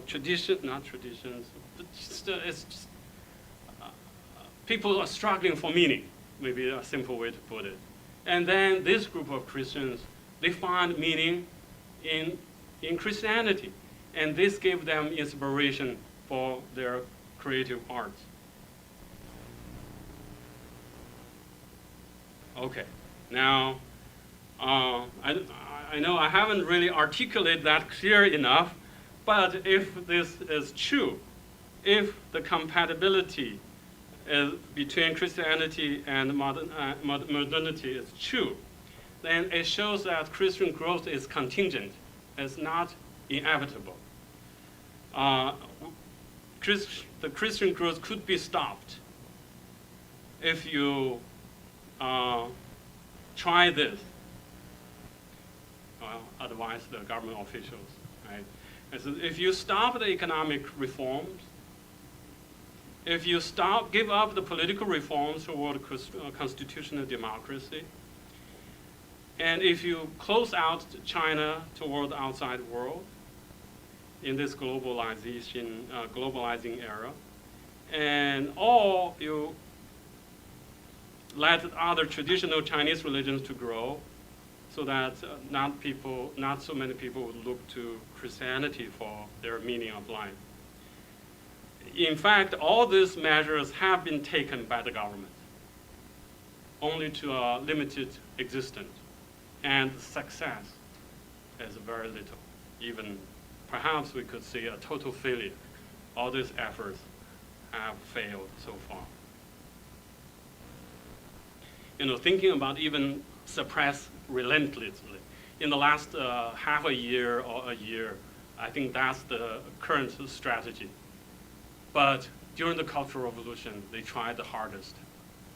B: traditions. People are struggling for meaning, maybe a simple way to put it. And then this group of Christians, they find meaning in Christianity. And this gave them inspiration for their creative arts. Okay, now, I know I haven't really articulated that clear enough, but if this is true, if the compatibility between Christianity and modernity is true, then it shows that Christian growth is contingent, it's not inevitable. The Christian growth could be stopped if you try this. Advise the government officials, right? And so if you stop the economic reforms, if you give up the political reforms toward constitutional democracy, and if you close out China toward the outside world in this globalizing era, and you let other traditional Chinese religions to grow, so that not so many people would look to Christianity for their meaning of life. In fact, all these measures have been taken by the government, only to a limited existence, and success is very little. Even perhaps we could say a total failure. All these efforts have failed so far. Thinking about even suppress relentlessly. In the last half a year or a year, I think that's the current strategy. But during the Cultural Revolution, they tried the hardest.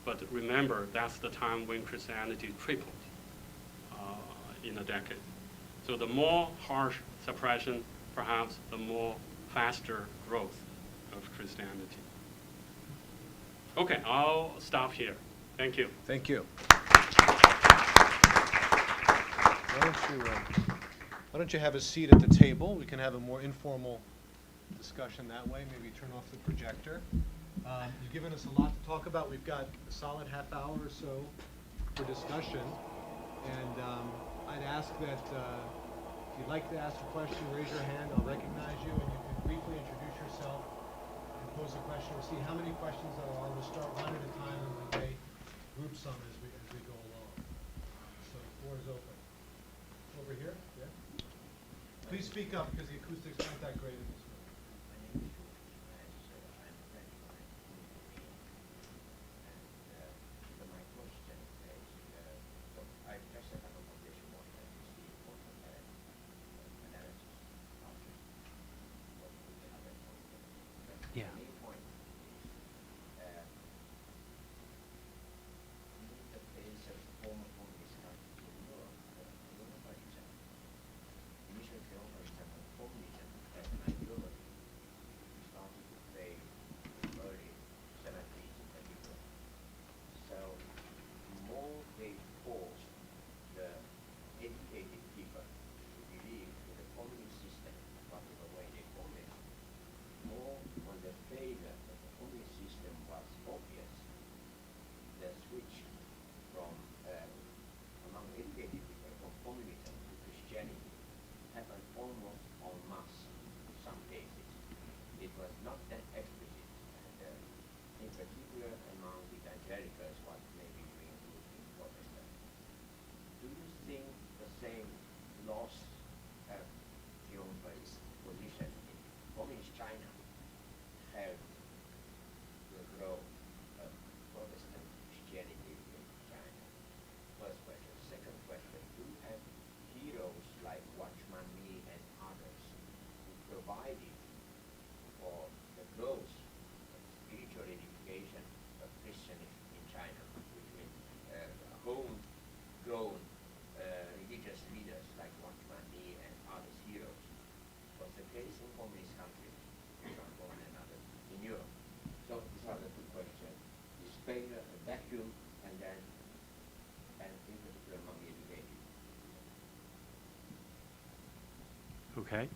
B: But remember, that's the time when Christianity tripled in a decade. So the more harsh suppression, perhaps the more faster growth of Christianity. Okay, I'll stop here. Thank you.
A: Thank you. Why don't you have a seat at the table? We can have a more informal discussion that way. Maybe turn off the projector. You've given us a lot to talk about. We've got a solid half hour or so for discussion. And I'd ask that if you'd like to ask a question, raise your hand. I'll recognize you, and you can briefly introduce yourself and pose a question. We'll see how many questions there are. We'll start one at a time, and we may group some as we go along. So the floor is open. Over here? Yeah. Please speak up because the acoustics aren't that great in this room.
B: Yeah. Okay.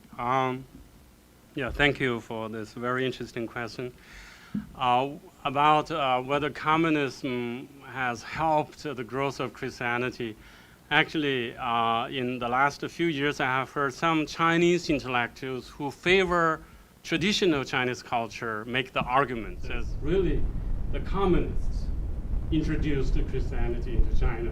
B: Yeah, thank you for this very interesting question. About whether communism has helped the growth of Christianity. Actually, in the last few years, I have heard some Chinese intellectuals who favor traditional Chinese culture make the argument that really the communists introduced Christianity into China.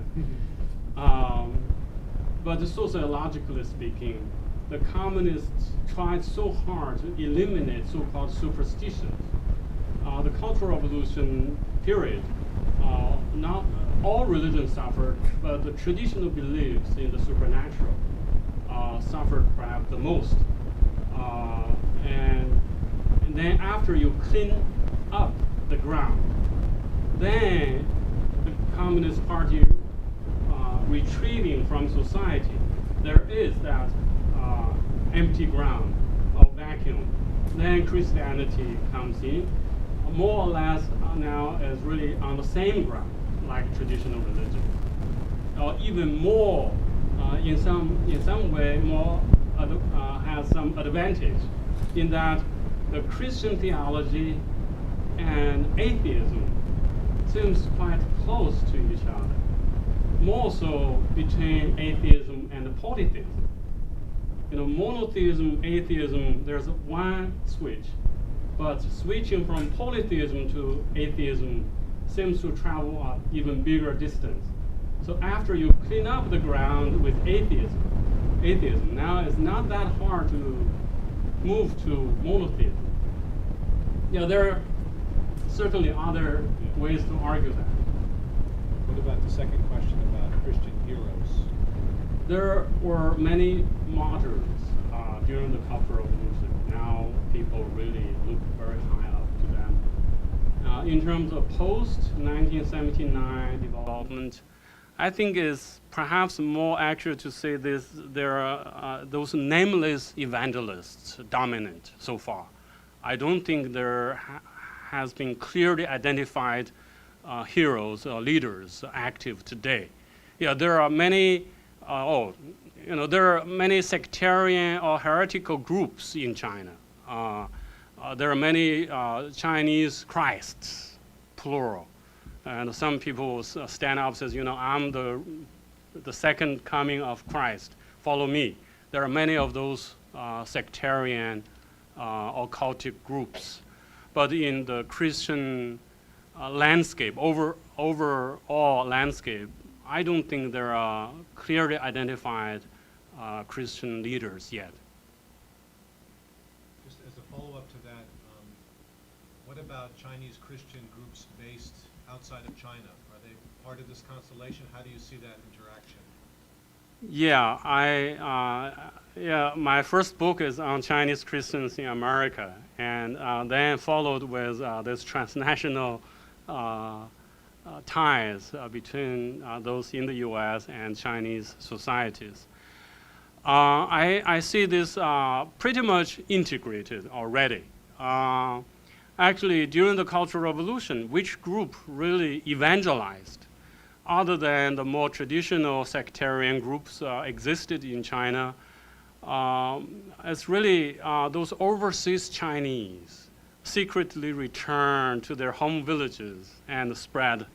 B: But sociologically speaking, the communists tried so hard to eliminate so-called superstitions. The Cultural Revolution period, not all religions suffered, but the traditional beliefs in the supernatural suffered perhaps the most. And then after you clean up the ground, then the Communist Party retrieving from society, there is that empty ground or vacuum. Then Christianity comes in, more or less now is really on the same ground like traditional religion, or even more in some way more has some advantage in that the Christian theology and atheism seems quite close to each other, more so between atheism and polytheism. You know, monotheism, atheism, there's one switch, but switching from polytheism to atheism seems to travel an even bigger distance. So after you clean up the ground with atheism, now it's not that hard to move to monotheism. Yeah, there are certainly other ways to argue that.
C: What about the second question about Christian heroes?
B: There were many martyrs during the Cultural Revolution. Now people really look very high up to them. In terms of post-1979 development, I think it's perhaps more accurate to say this, there are those nameless evangelists dominant so far. I don't think there has been clearly identified heroes or leaders active today. Yeah, there are many, there are many sectarian or heretical groups in China. There are many Chinese Christs, plural. And some people stand up and says, I'm the second coming of Christ, follow me. There are many of those sectarian occultic groups. But in the Christian landscape, overall landscape, I don't think there are clearly identified Christian leaders yet.
A: Just as a follow-up to that, what about Chinese Christian groups based outside of China? Are they part of this constellation? How do you see that interaction?
B: Yeah, my first book is on Chinese Christians in America, and then followed with this transnational ties between those in the U.S. and Chinese societies. I see this pretty much integrated already. Actually, during the Cultural Revolution, which group really evangelized, other than the more traditional sectarian groups existed in China? It's really those overseas Chinese secretly returned to their home villages and spread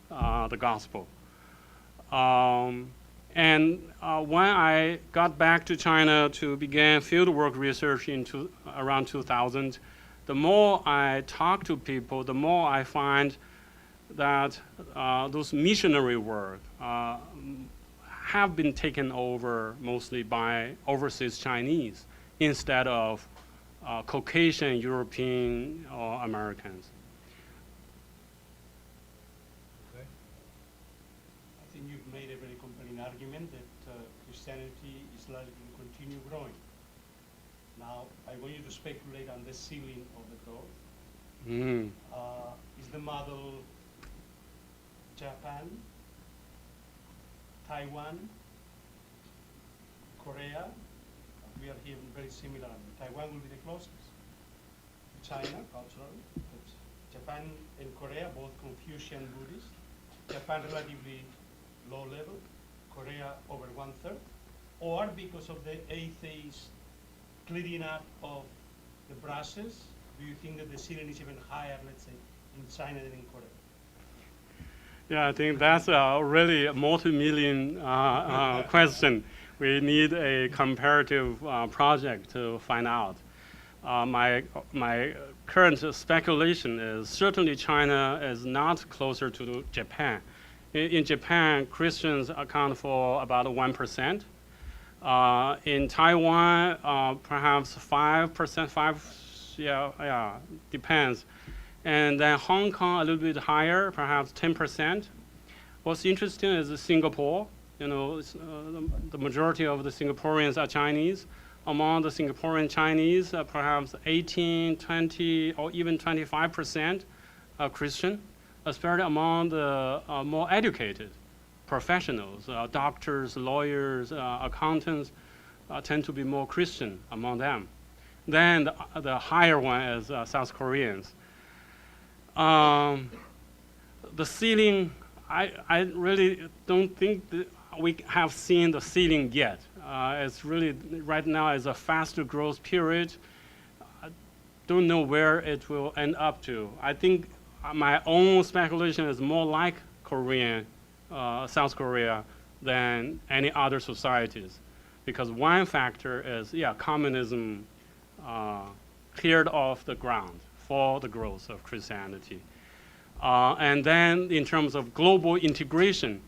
B: the gospel. And when I got back to China to begin fieldwork research around 2000, the more I talk to people, the more I find that those missionary work have been taken over mostly by overseas Chinese instead of Caucasian, European, or Americans.
A: Okay.
D: I think you've made a very compelling argument that Christianity is likely to continue growing. Now, I want you to speculate on the ceiling of the growth.
B: Mm.
D: Is the model Japan, Taiwan, Korea? We are here very similar. Taiwan will be the closest. China, culturally. But Japan and Korea, both Confucian Buddhist. Japan relatively low level. Korea over 1/3. Or because of the atheist clearing up of the brasses, do you think that the ceiling is even higher, let's say, in China than in Korea?
B: Yeah, I think that's a really multi-million question. We need a comparative project to find out. My current speculation is certainly China is not closer to Japan. In Japan, Christians account for about 1%. In Taiwan, perhaps 5%, depends. And then Hong Kong, a little bit higher, perhaps 10%. What's interesting is Singapore. The majority of the Singaporeans are Chinese. Among the Singaporean Chinese, perhaps 18, 20, or even 25% are Christian, especially among the more educated professionals, doctors, lawyers, accountants, tend to be more Christian among them. Then the higher one is South Koreans. The ceiling, I really don't think that we have seen the ceiling yet. It's really, right now is a faster growth period. I don't know where it will end up to. I think my own speculation is more like South Korea than any other societies. Because one factor is, communism cleared off the ground for the growth of Christianity. And then in terms of global integration,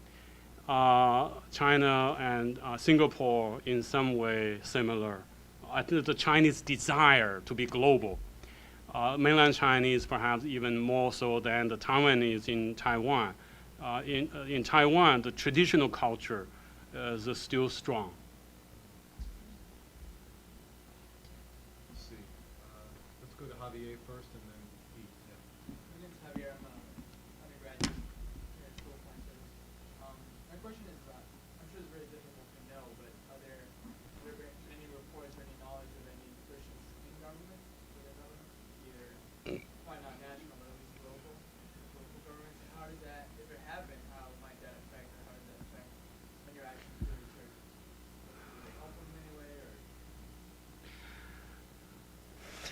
B: China and Singapore in some way similar. I think the Chinese desire to be global. Mainland Chinese perhaps even more so than the Taiwanese in Taiwan. In Taiwan, the traditional culture is still strong.
A: Let's see. Let's go to Javier first and then Pete. Yeah.
E: My name is Javier. I'm an undergraduate here at School of Fine Service. My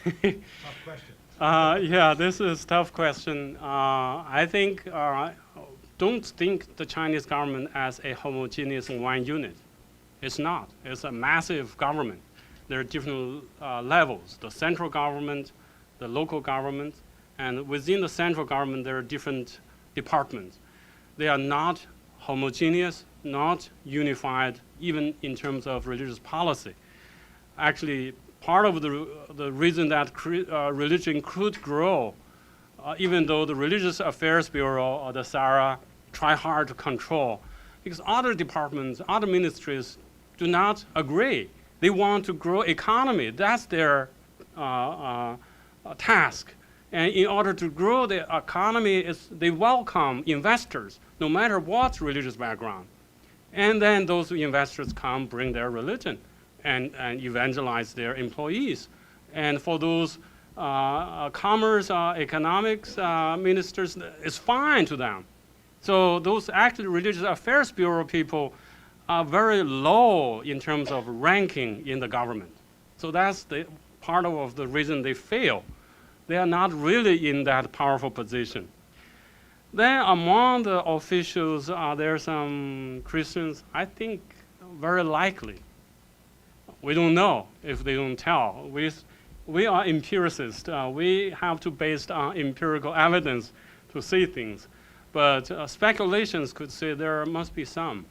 C: Tough question.
B: Yeah, this is a tough question. I think, don't think the Chinese government as a homogeneous one unit. It's not. It's a massive government. There are different levels, the central government, the local government, and within the central government there are different departments. They are not homogeneous, not unified, even in terms of religious policy. Actually, part of the reason that religion could grow, even though the Religious Affairs Bureau or the SARA try hard to control, because other departments, other ministries do not agree. They want to grow economy. That's their task. And in order to grow the economy, they welcome investors, no matter what religious background. And then those investors come, bring their religion, and evangelize their employees. And for those commerce, economics ministers, it's fine to them. So those actually Religious Affairs Bureau people are very low in terms of ranking in the government. So that's the part of the reason they fail. They are not really in that powerful position. Then among the officials, are there some Christians? I think very likely. We don't know if they don't tell. We are empiricists. We have to base on empirical evidence to see things. But speculations could say there must be some.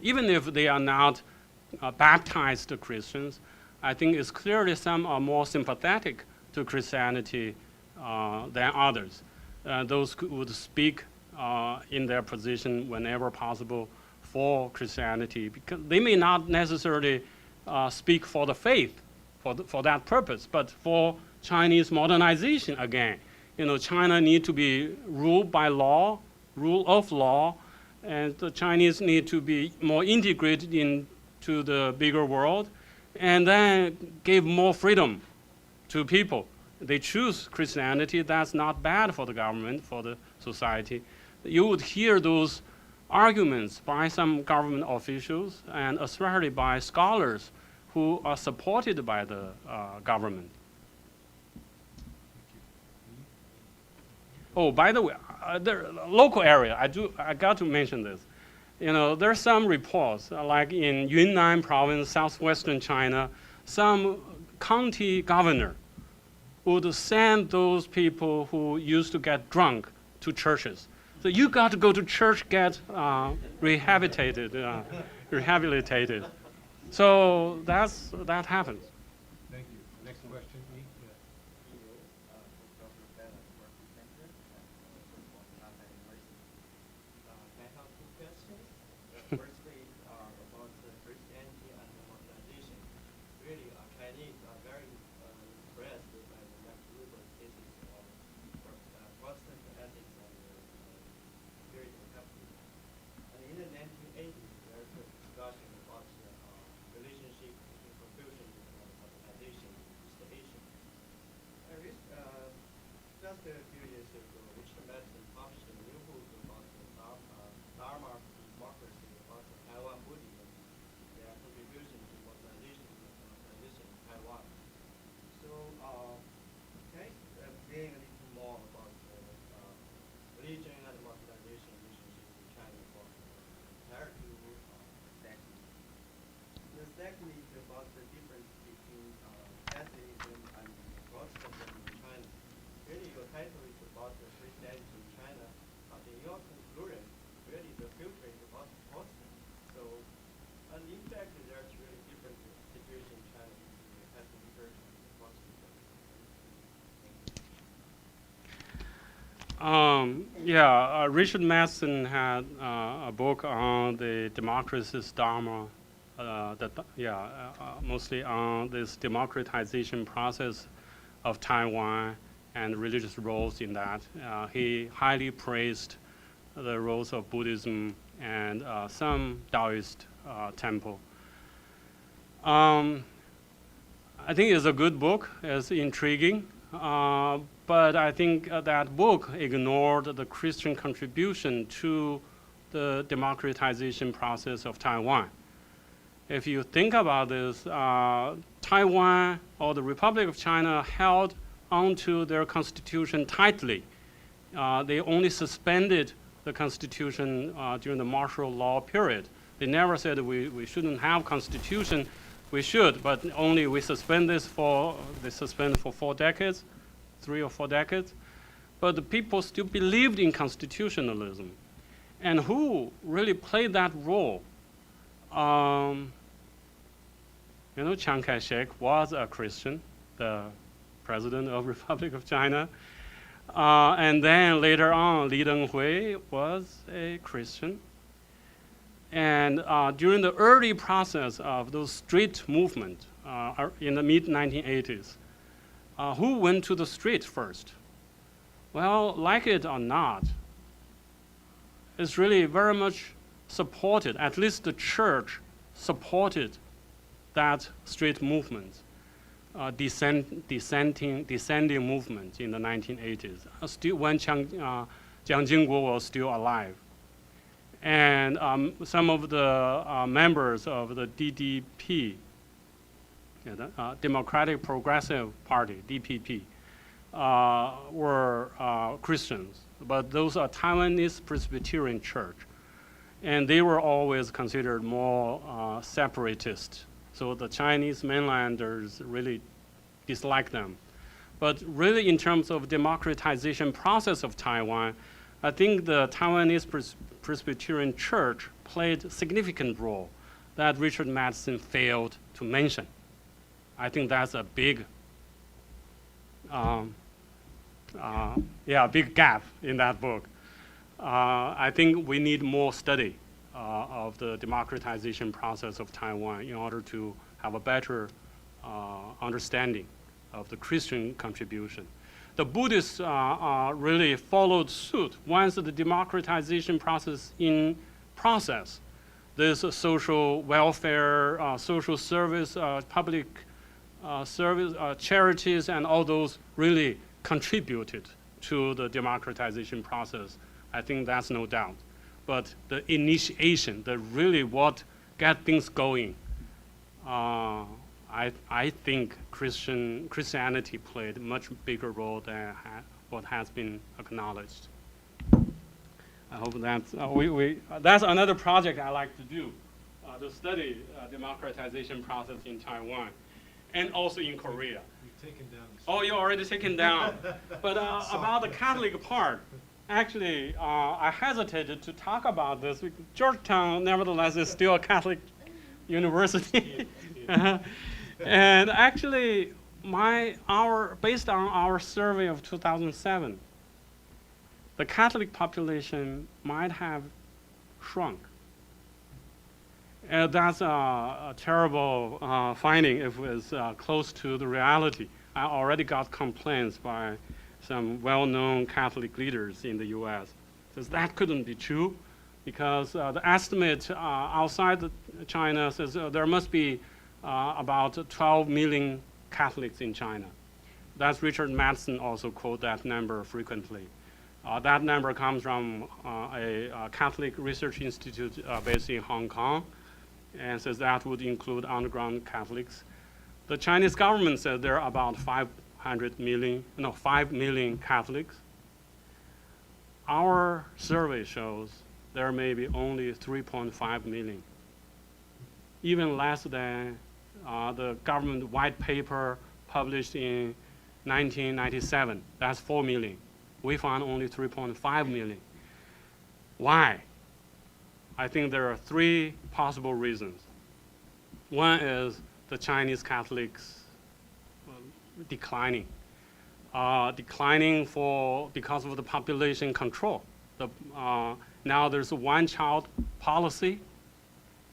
B: Even if they are not baptized Christians, I think it's clearly some are more sympathetic to Christianity than others. Those who would speak in their position whenever possible for Christianity, because they may not necessarily speak for the faith, for that purpose, but for Chinese modernization again. China need to be ruled by law, rule of law, and the Chinese need to be more integrated into the bigger world, and then give more freedom to people. They choose Christianity, that's not bad for the government, for the society. You would hear those arguments by some government officials, and especially by scholars who are supported by the government. Oh, by the way, the local area, I got to mention this. There's some reports, like in Yunnan province, southwestern China, some county governor would send those people who used to get drunk to churches. So you got to go to church, get rehabilitated. So that happens.
C: Thank you. Next question, Yi.
E: I have two questions. Firstly, about Christianity and modernization. Really, Chinese are very impressed by the Max Weber thesis on Protestant ethics and spiritual capitalism. And in the 1980s, there's a discussion about the relationship between Confucianism and modernization in East Asia. And just a few years ago, Richard Madison published a new book about the Dharma of democracy, about the Taiwan Buddhism, their contribution to modernization in Taiwan. So, can I explain a little more about religion and modernization relationship in China compared to second? The second is about the difference between Catholicism and Protestantism in China. Really, your title is about the Christianity in China, but in your conclusion, really the filter is about Protestant. So, and in fact, there's really different situation in China between the Catholic Church and the Protestant.
B: Richard Madison had a book on the democracy's Dharma, mostly on this democratization process of Taiwan and religious roles in that. He highly praised the roles of Buddhism and some Taoist temple. I think it's a good book, it's intriguing, but I think that book ignored the Christian contribution to the democratization process of Taiwan. if you think about this, Taiwan or the Republic of China held onto their constitution tightly. They only suspended the constitution during the martial law period. They never said we shouldn't have constitution. We should, but only we suspend this they suspended for 4 decades, 3 or 4 decades. But the people still believed in constitutionalism. And who really played that role? Chiang Kai-shek was a Christian, the president of Republic of China. And then later on, Li Denghui was a Christian. And during the early process of those street movement in the mid-1980s, who went to the street first? Well, like it or not, it's really very much supported, at least the church supported that street movement, descending movement in the 1980s, still when Jiang Jingguo was still alive. And some of the members of the DDP, Democratic Progressive Party, DPP, were Christians, but those are Taiwanese Presbyterian Church. And they were always considered more separatist. So the Chinese mainlanders really dislike them. But really in terms of democratization process of Taiwan, I think the Taiwanese Presbyterian Church played a significant role that Richard Matheson failed to mention. I think that's a big, big gap in that book. I think we need more study of the democratization process of Taiwan in order to have a better understanding of the Christian contribution. The Buddhists really followed suit once the democratization process in process. There's a social welfare, social service, public service, charities, and all those really contributed to the democratization process. I think that's no doubt. But the initiation, the really what got things going, I think Christianity played a much bigger role than what has been acknowledged. I hope that's, that's another project I like to do, to study democratization process in Taiwan and also in Korea.
C: We've taken down the
B: Oh, you already taken down. But about the Catholic part, actually, I hesitated to talk about this. Georgetown, nevertheless, is still a Catholic university. And actually, based on our survey of 2007, the Catholic population might have shrunk. That's a terrible finding if it's close to the reality. I already got complaints by some well-known Catholic leaders in the U.S. Says that couldn't be true because the estimate outside China says there must be about 12 million Catholics in China. That's Richard Matheson also quote that number frequently. That number comes from a Catholic Research Institute based in Hong Kong, and says that would include underground Catholics. The Chinese government says there are about 5 million Catholics. Our survey shows there may be only 3.5 million, even less than the government white paper published in 1997. That's 4 million. We found only 3.5 million. Why? I think there are 3 possible reasons. One is the Chinese Catholics declining. Declining because of the population control. Now there's a one-child policy.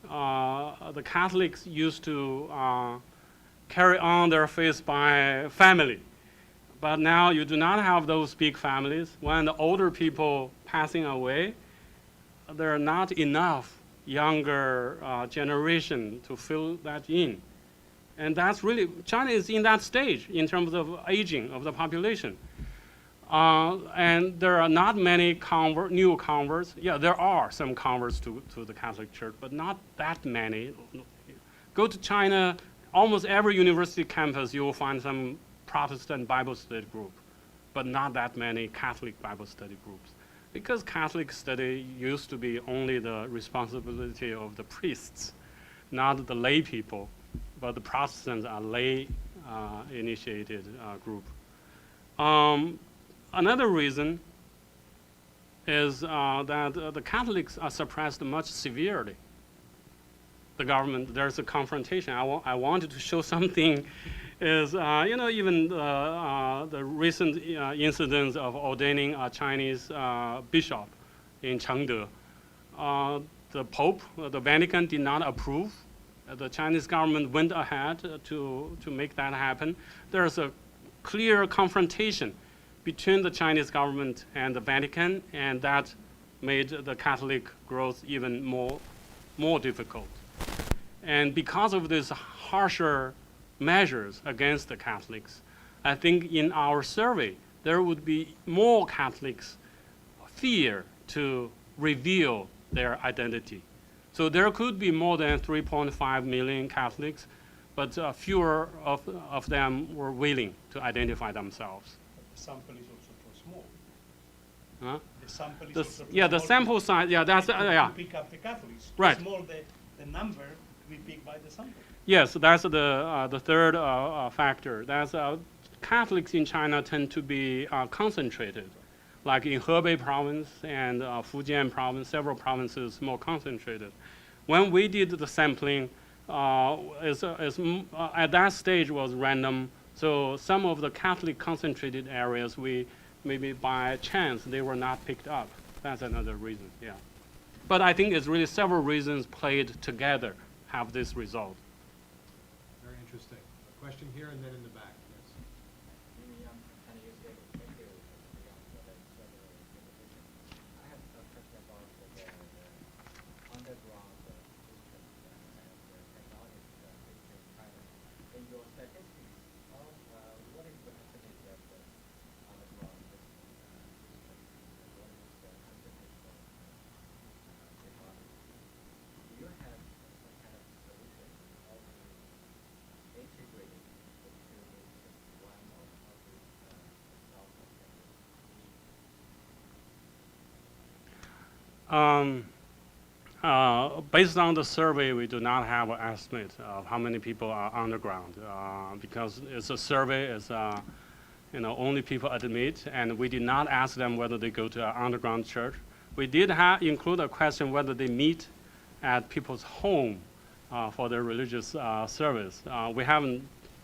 B: The Catholics used to carry on their faith by family. But now you do not have those big families. When the older people passing away, there are not enough younger generation to fill that in. And that's really, China is in that stage in terms of aging of the population. And there are not many new converts. Yeah, there are some converts to the Catholic Church, but not that many. Go to China, almost every university campus, you will find some Protestant Bible study group, but not that many Catholic Bible study groups. Because Catholic study used to be only the responsibility of the priests, not the lay people, but the Protestants are lay initiated group. Another reason is that the Catholics are suppressed much severely. The government, there's a confrontation. I wanted to show something is, even the recent incidents of ordaining a Chinese bishop in Chengde. The Pope, the Vatican did not approve. The Chinese government went ahead to make that happen. There's a clear confrontation between the Chinese government and the Vatican, and that made the Catholic growth even more difficult. And because of these harsher measures against the Catholics, I think in our survey, there would be more Catholics fear to reveal their identity. So there could be more than 3.5 million Catholics, but fewer of them were willing to identify themselves.
D: The sample is also too small.
B: Huh?
D: The sample is
B: The,
D: also too
B: yeah, the
D: small
B: sample size, yeah, that's, yeah.
D: to pick up the Catholics.
B: Right.
D: The small the number we pick by the sample.
B: Yes, that's the third factor. That's Catholics in China tend to be concentrated, like in Hebei province and Fujian province, several provinces more concentrated. When we did the sampling, at that stage was random. So some of the Catholic concentrated areas, we maybe by chance they were not picked up. That's another reason. Yeah, but I think it's really several reasons played together have this result.
C: Very interesting. A question here and then in the back. Yes.
E: Can you say thank you for that presentation? I have a question about the underground system and the technology in China. In your statistics, what is the percentage of the underground system? And what is the percentage of technology? Do you have some kind of solution how to integrate it into this one or how to solve the
B: Based on the survey, we do not have an estimate of how many people are underground because it's a survey, it's only people admit, and we did not ask them whether they go to an underground church. We did include a question whether they meet at people's home for their religious service. We haven't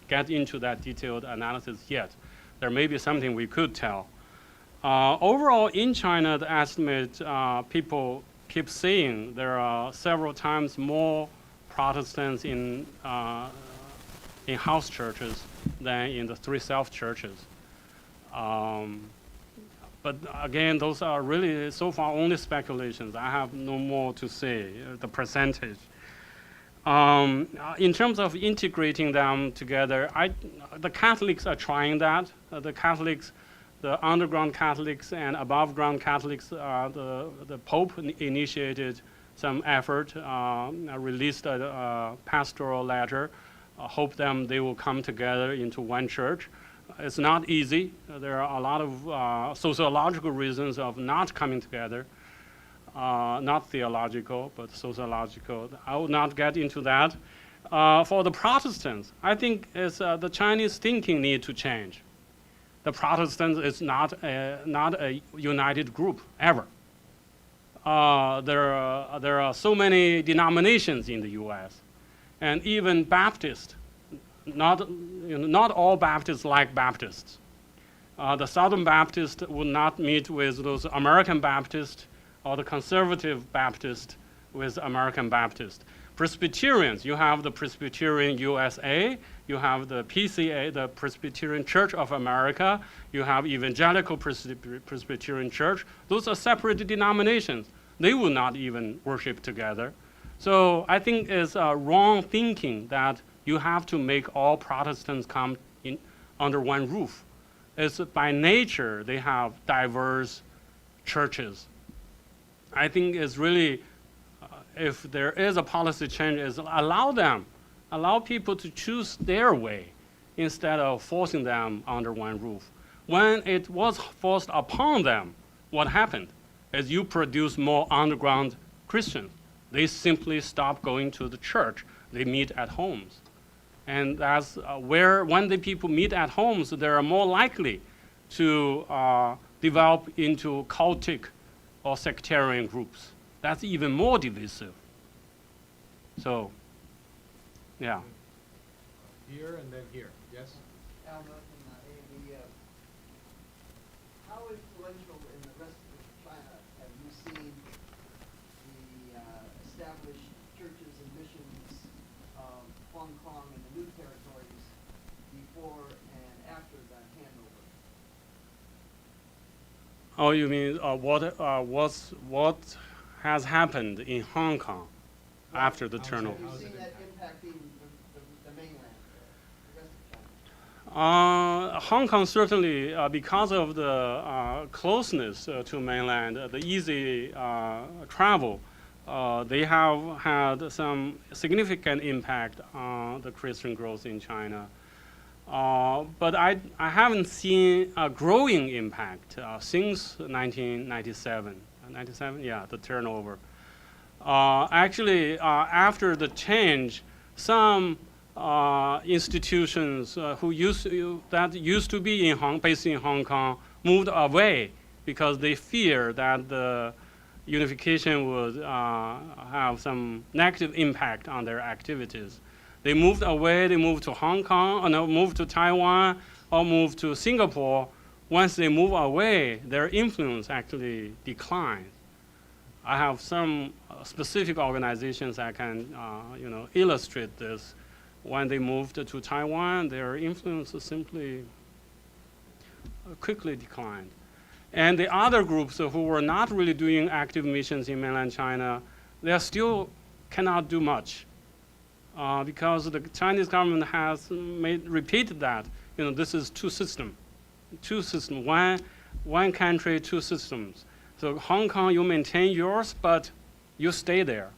B: get into that detailed analysis yet. There may be something we could tell. Overall, in China, the estimate people keep saying there are several times more Protestants in house churches than in the three self-churches. But again, those are really so far only speculations. I have no more to say, the percentage. In terms of integrating them together, the Catholics are trying that. The underground Catholics and above ground Catholics, the Pope initiated some effort, released a pastoral letter, hope they will come together into one church. It's not easy. There are a lot of sociological reasons of not coming together, not theological, but sociological. I will not get into that. For the Protestants, I think the Chinese thinking need to change. The Protestants is not a united group ever. There are so many denominations in the U.S. and even Baptists. Not all Baptists like Baptists. The Southern Baptists would not meet with those American Baptists or the conservative Baptists with American Baptists. Presbyterians, you have the Presbyterian USA, you have the PCA, the Presbyterian Church of America, you have Evangelical Presbyterian Church. Those are separate denominations. They will not even worship together. So I think it's wrong thinking that you have to make all Protestants come in under one roof. It's by nature they have diverse churches. I think it's really, if there is a policy change, is allow them Allow people to choose their way instead of forcing them under one roof. When it was forced upon them, what happened? As you produce more underground Christians, they simply stop going to the church. They meet at homes. And that's where, when the people meet at homes, they are more likely to develop into cultic or sectarian groups. That's even more divisive. So, yeah.
C: Here and then here, yes?
F: Al Merton, AV. How influential in the rest of China have you seen the established churches and missions of Hong Kong and the new territories before and after the handover?
B: Oh, you mean what has happened in Hong Kong after the
C: How's it-
B: turnover?
F: Have
C: how's
F: you
C: it
F: seen that
C: impact?
F: impacting the mainland, the rest of China?
B: Hong Kong certainly, because of the closeness to mainland, the easy travel, they have had some significant impact on the Christian growth in China. But I haven't seen a growing impact since 1997. 97, yeah, the turnover. Actually, after the change, some institutions that used to be based in Hong Kong moved away because they fear that the unification would have some negative impact on their activities. They moved away. They moved to Hong Kong, or no, moved to Taiwan, or moved to Singapore. Once they move away, their influence actually declines. I have some specific organizations that can, illustrate this. When they moved to Taiwan, their influence simply quickly declined. And the other groups who were not really doing active missions in mainland China, they still cannot do much because the Chinese government has repeated that, this is two systems, one country, two systems. So Hong Kong, you maintain yours, but you stay there.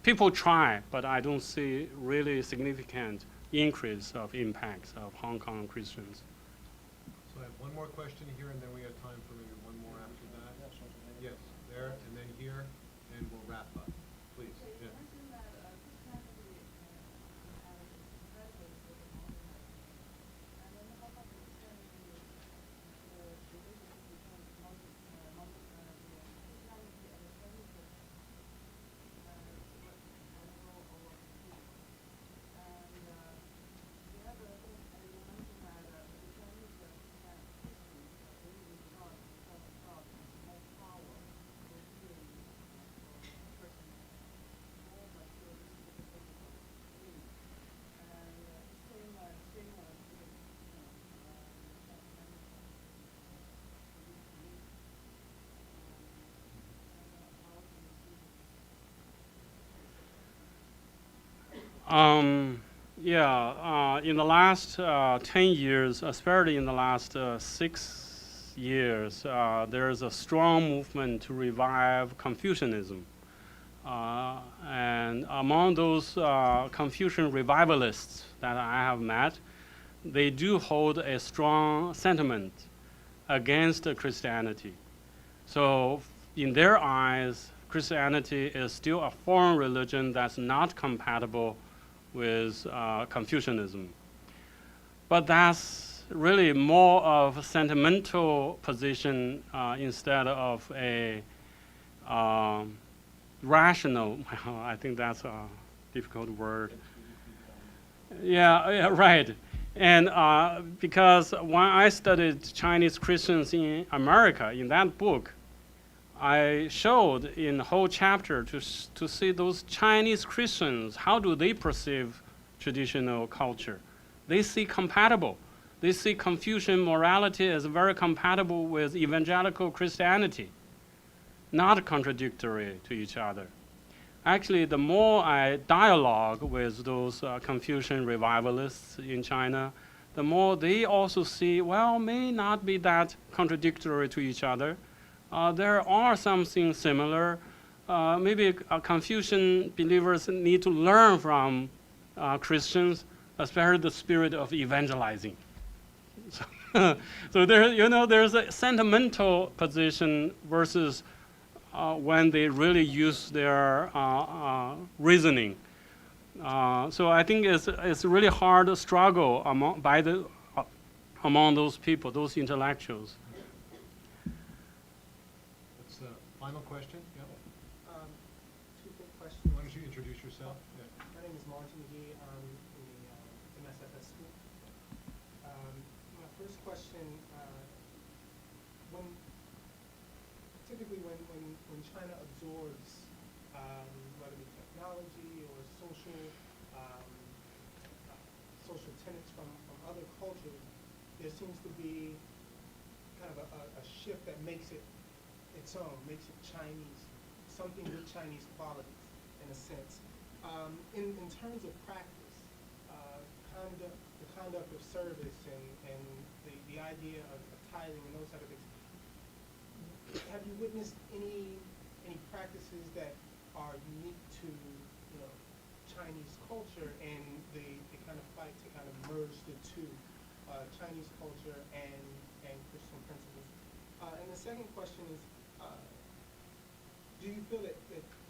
B: People try, but I don't see really significant increase of impacts of Hong Kong Christians.
C: So I have one more question here, and then we have time for maybe one more after that. Yes, there, and then here, and we'll wrap up. Please, yeah.
B: In the last 10 years, especially in the last 6 years, there is a strong movement to revive Confucianism. And among those Confucian revivalists that I have met, they do hold a strong sentiment against Christianity. So in their eyes, Christianity is still a foreign religion that's not compatible with Confucianism. But that's really more of a sentimental position instead of a rational, I think that's a difficult word. Yeah, right. And because when I studied Chinese Christians in America, in that book, I showed in the whole chapter to see those Chinese Christians, how do they perceive traditional culture? They see compatible. They see Confucian morality as very compatible with evangelical Christianity, not contradictory to each other. Actually, the more I dialogue with those Confucian revivalists in China, the more they also see, well, may not be that contradictory to each other. There are something similar. maybe Confucian believers need to learn from Christians, especially the spirit of evangelizing. So there's a sentimental position versus when they really use their reasoning. So I think it's really hard struggle among those people, those intellectuals.
C: That's the final question. Yeah.
G: Two quick
C: Why
G: questions.
C: don't you introduce yourself? Yeah.
G: My name is Martin Yee. I'm in the MSFS school. My first question, when typically when China absorbs whether it be technology or social tenets from other cultures, there seems to be kind of a shift that makes it its own, makes it Chinese, something with Chinese qualities, in a sense. In terms of practice, the conduct of service and the idea of tithing and those type of things, have you witnessed any practices that are unique to Chinese culture, and they kind of fight to kind of merge the two, Chinese culture and Christian principles? And the second question is, do you feel that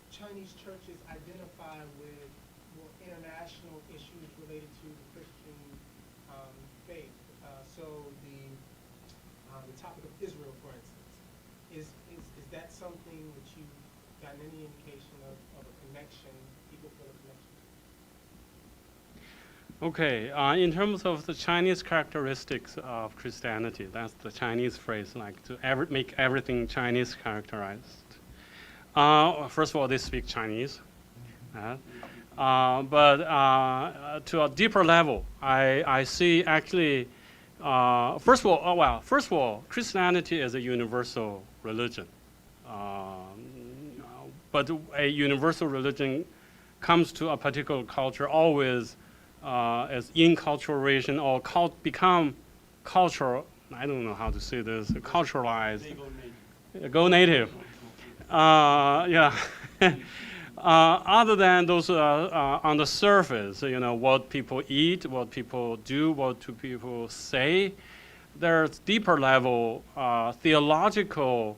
G: Chinese churches identify with more international issues related to the Christian faith? So the topic of Israel, for instance, is that something that you've gotten any indication of a connection, people feel a connection?
B: Okay, in terms of the Chinese characteristics of Christianity, that's the Chinese phrase, like to make everything Chinese characterized. First of all, they speak Chinese. But to a deeper level, I see actually, first of all, Christianity is a universal religion. But a universal religion comes to a particular culture always as inculturation or become cultural. I don't know how to say this. Culturalized. Go native. Yeah. Other than those on the surface, what people eat, what people do, what do people say, there's deeper level theological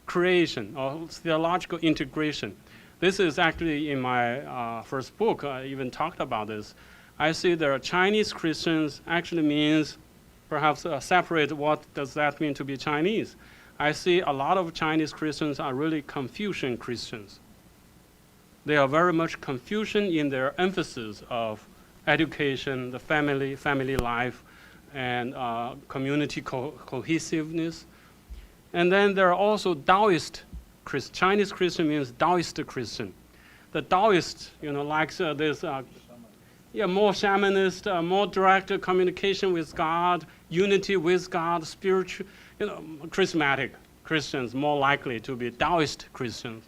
B: creation or theological integration. This is actually in my first book. I even talked about this. I see there are Chinese Christians actually means perhaps separate what does that mean to be Chinese. I see a lot of Chinese Christians are really Confucian Christians. They are very much Confucian in their emphasis of education, the family life, and community cohesiveness. And then there are also Taoist Christian. Chinese Christian means Taoist Christian. The Taoist, likes this more shamanist, more direct communication with God, unity with God, spiritual, charismatic Christians, more likely to be Taoist Christians.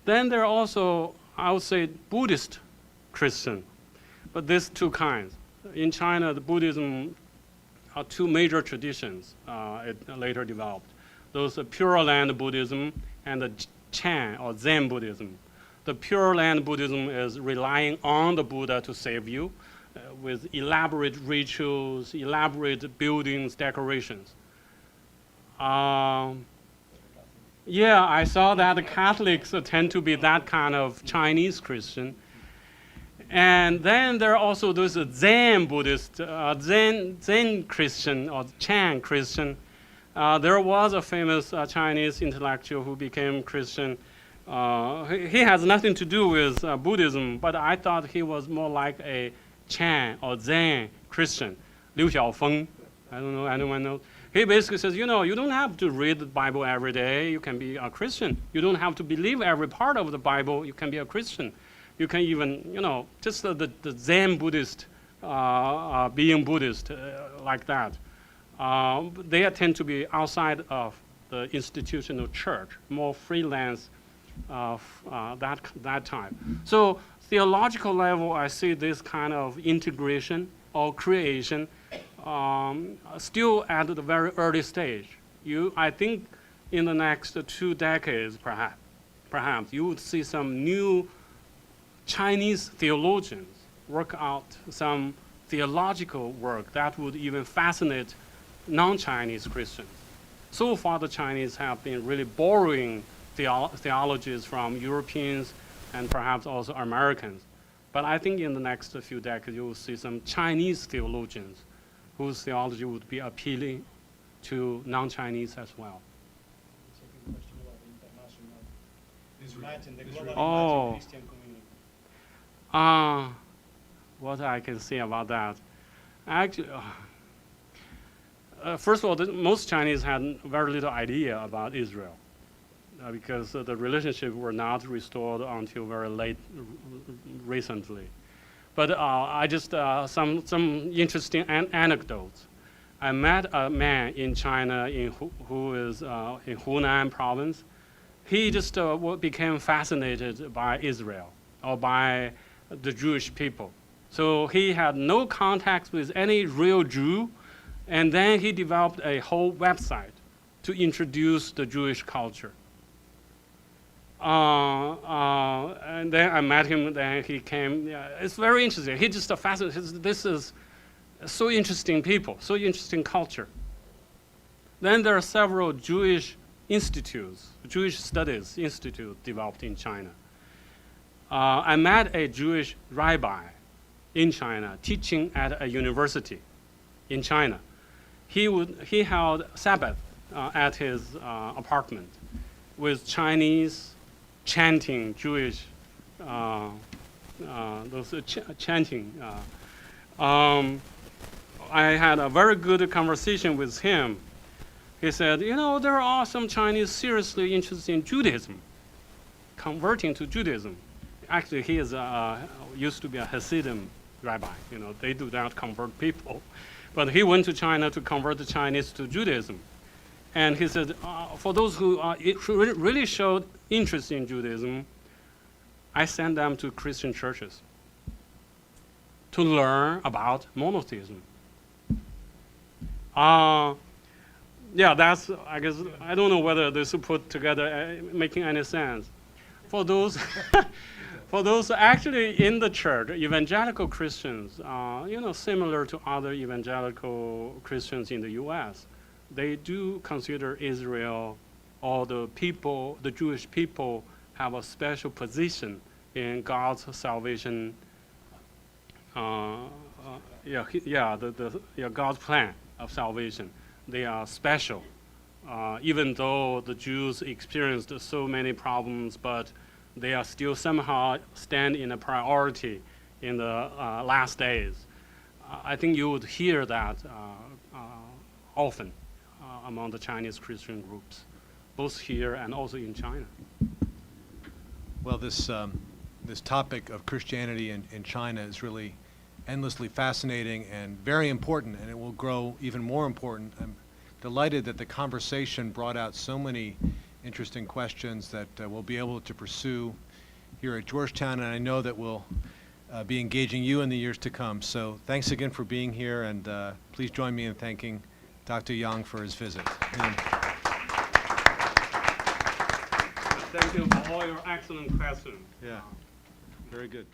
B: Then there are also, I would say, Buddhist Christian, but there's two kinds. In China, the Buddhism are two major traditions it later developed. Those are Pure Land Buddhism and the Chan or Zen Buddhism. The Pure Land Buddhism is relying on the Buddha to save you with elaborate rituals, elaborate buildings, decorations. Yeah, I saw that the Catholics tend to be that kind of Chinese Christian. And then there are also those Zen Buddhist, Zen Christian or Chan Christian. There was a famous Chinese intellectual who became Christian. He has nothing to do with Buddhism, but I thought he was more like a Chan or Zen Christian. Liu Xiaofeng, I don't know, anyone knows? He basically says, you don't have to read the Bible every day. You can be a Christian. You don't have to believe every part of the Bible. You can be a Christian. You can even, just the Zen Buddhist, being Buddhist, like that. They tend to be outside of the institutional church, more freelance of that type. So theological level, I see this kind of integration or creation still at the very early stage. I think in the next 2 decades, perhaps, perhaps, you would see some new Chinese theologians work out some theological work that would even fascinate non-Chinese Christians. So far, the Chinese have been really borrowing theologies from Europeans and perhaps also Americans. But I think in the next few decades, you will see some Chinese theologians whose theology would be appealing to non-Chinese as well.
D: Second question about international. Imagine the
A: Israel.
D: global
B: Oh.
D: emerging Christian community.
B: What I can say about that? Actually, first of all, most Chinese had very little idea about Israel because the relationship were not restored until very late, recently. But I just some interesting anecdotes. I met a man in China who is in Hunan province. He just became fascinated by Israel or by the Jewish people. So he had no contact with any real Jew, and then he developed a whole website to introduce the Jewish culture. And then I met him, then he came. Yeah, it's very interesting. He just fascinated. This is so interesting people, so interesting culture. Then there are several Jewish institutes, Jewish studies institute developed in China. I met a Jewish rabbi in China teaching at a university in China. He held Sabbath at his apartment with Chinese chanting Jewish, chanting. I had a very good conversation with him. He said, you know, there are some Chinese seriously interested in Judaism, converting to Judaism. Actually, he is used to be a Hasidim rabbi. You know, they do not convert people. But he went to China to convert the Chinese to Judaism. And he said, for those who really showed interest in Judaism, I sent them to Christian churches to learn about monotheism. Yeah, that's, I guess, I don't know whether this put together making any sense. For those, for those actually in the church, evangelical Christians, you know, similar to other evangelical Christians in the U.S., they do consider Israel or the people, the Jewish people, have a special position in God's salvation. God's plan of salvation. They are special, even though the Jews experienced so many problems, but they are still somehow stand in a priority in the last days. I think you would hear that often among the Chinese Christian groups, both here and also in China.
A: Well, this topic of Christianity in China is really endlessly fascinating and very important, and it will grow even more important. I'm delighted that the conversation brought out so many interesting questions that we'll be able to pursue here at Georgetown, and I know that we'll be engaging you in the years to come. So thanks again for being here, and please join me in thanking Dr. Yang for his visit.
B: Thank you for all your excellent questions.
A: Yeah, very good.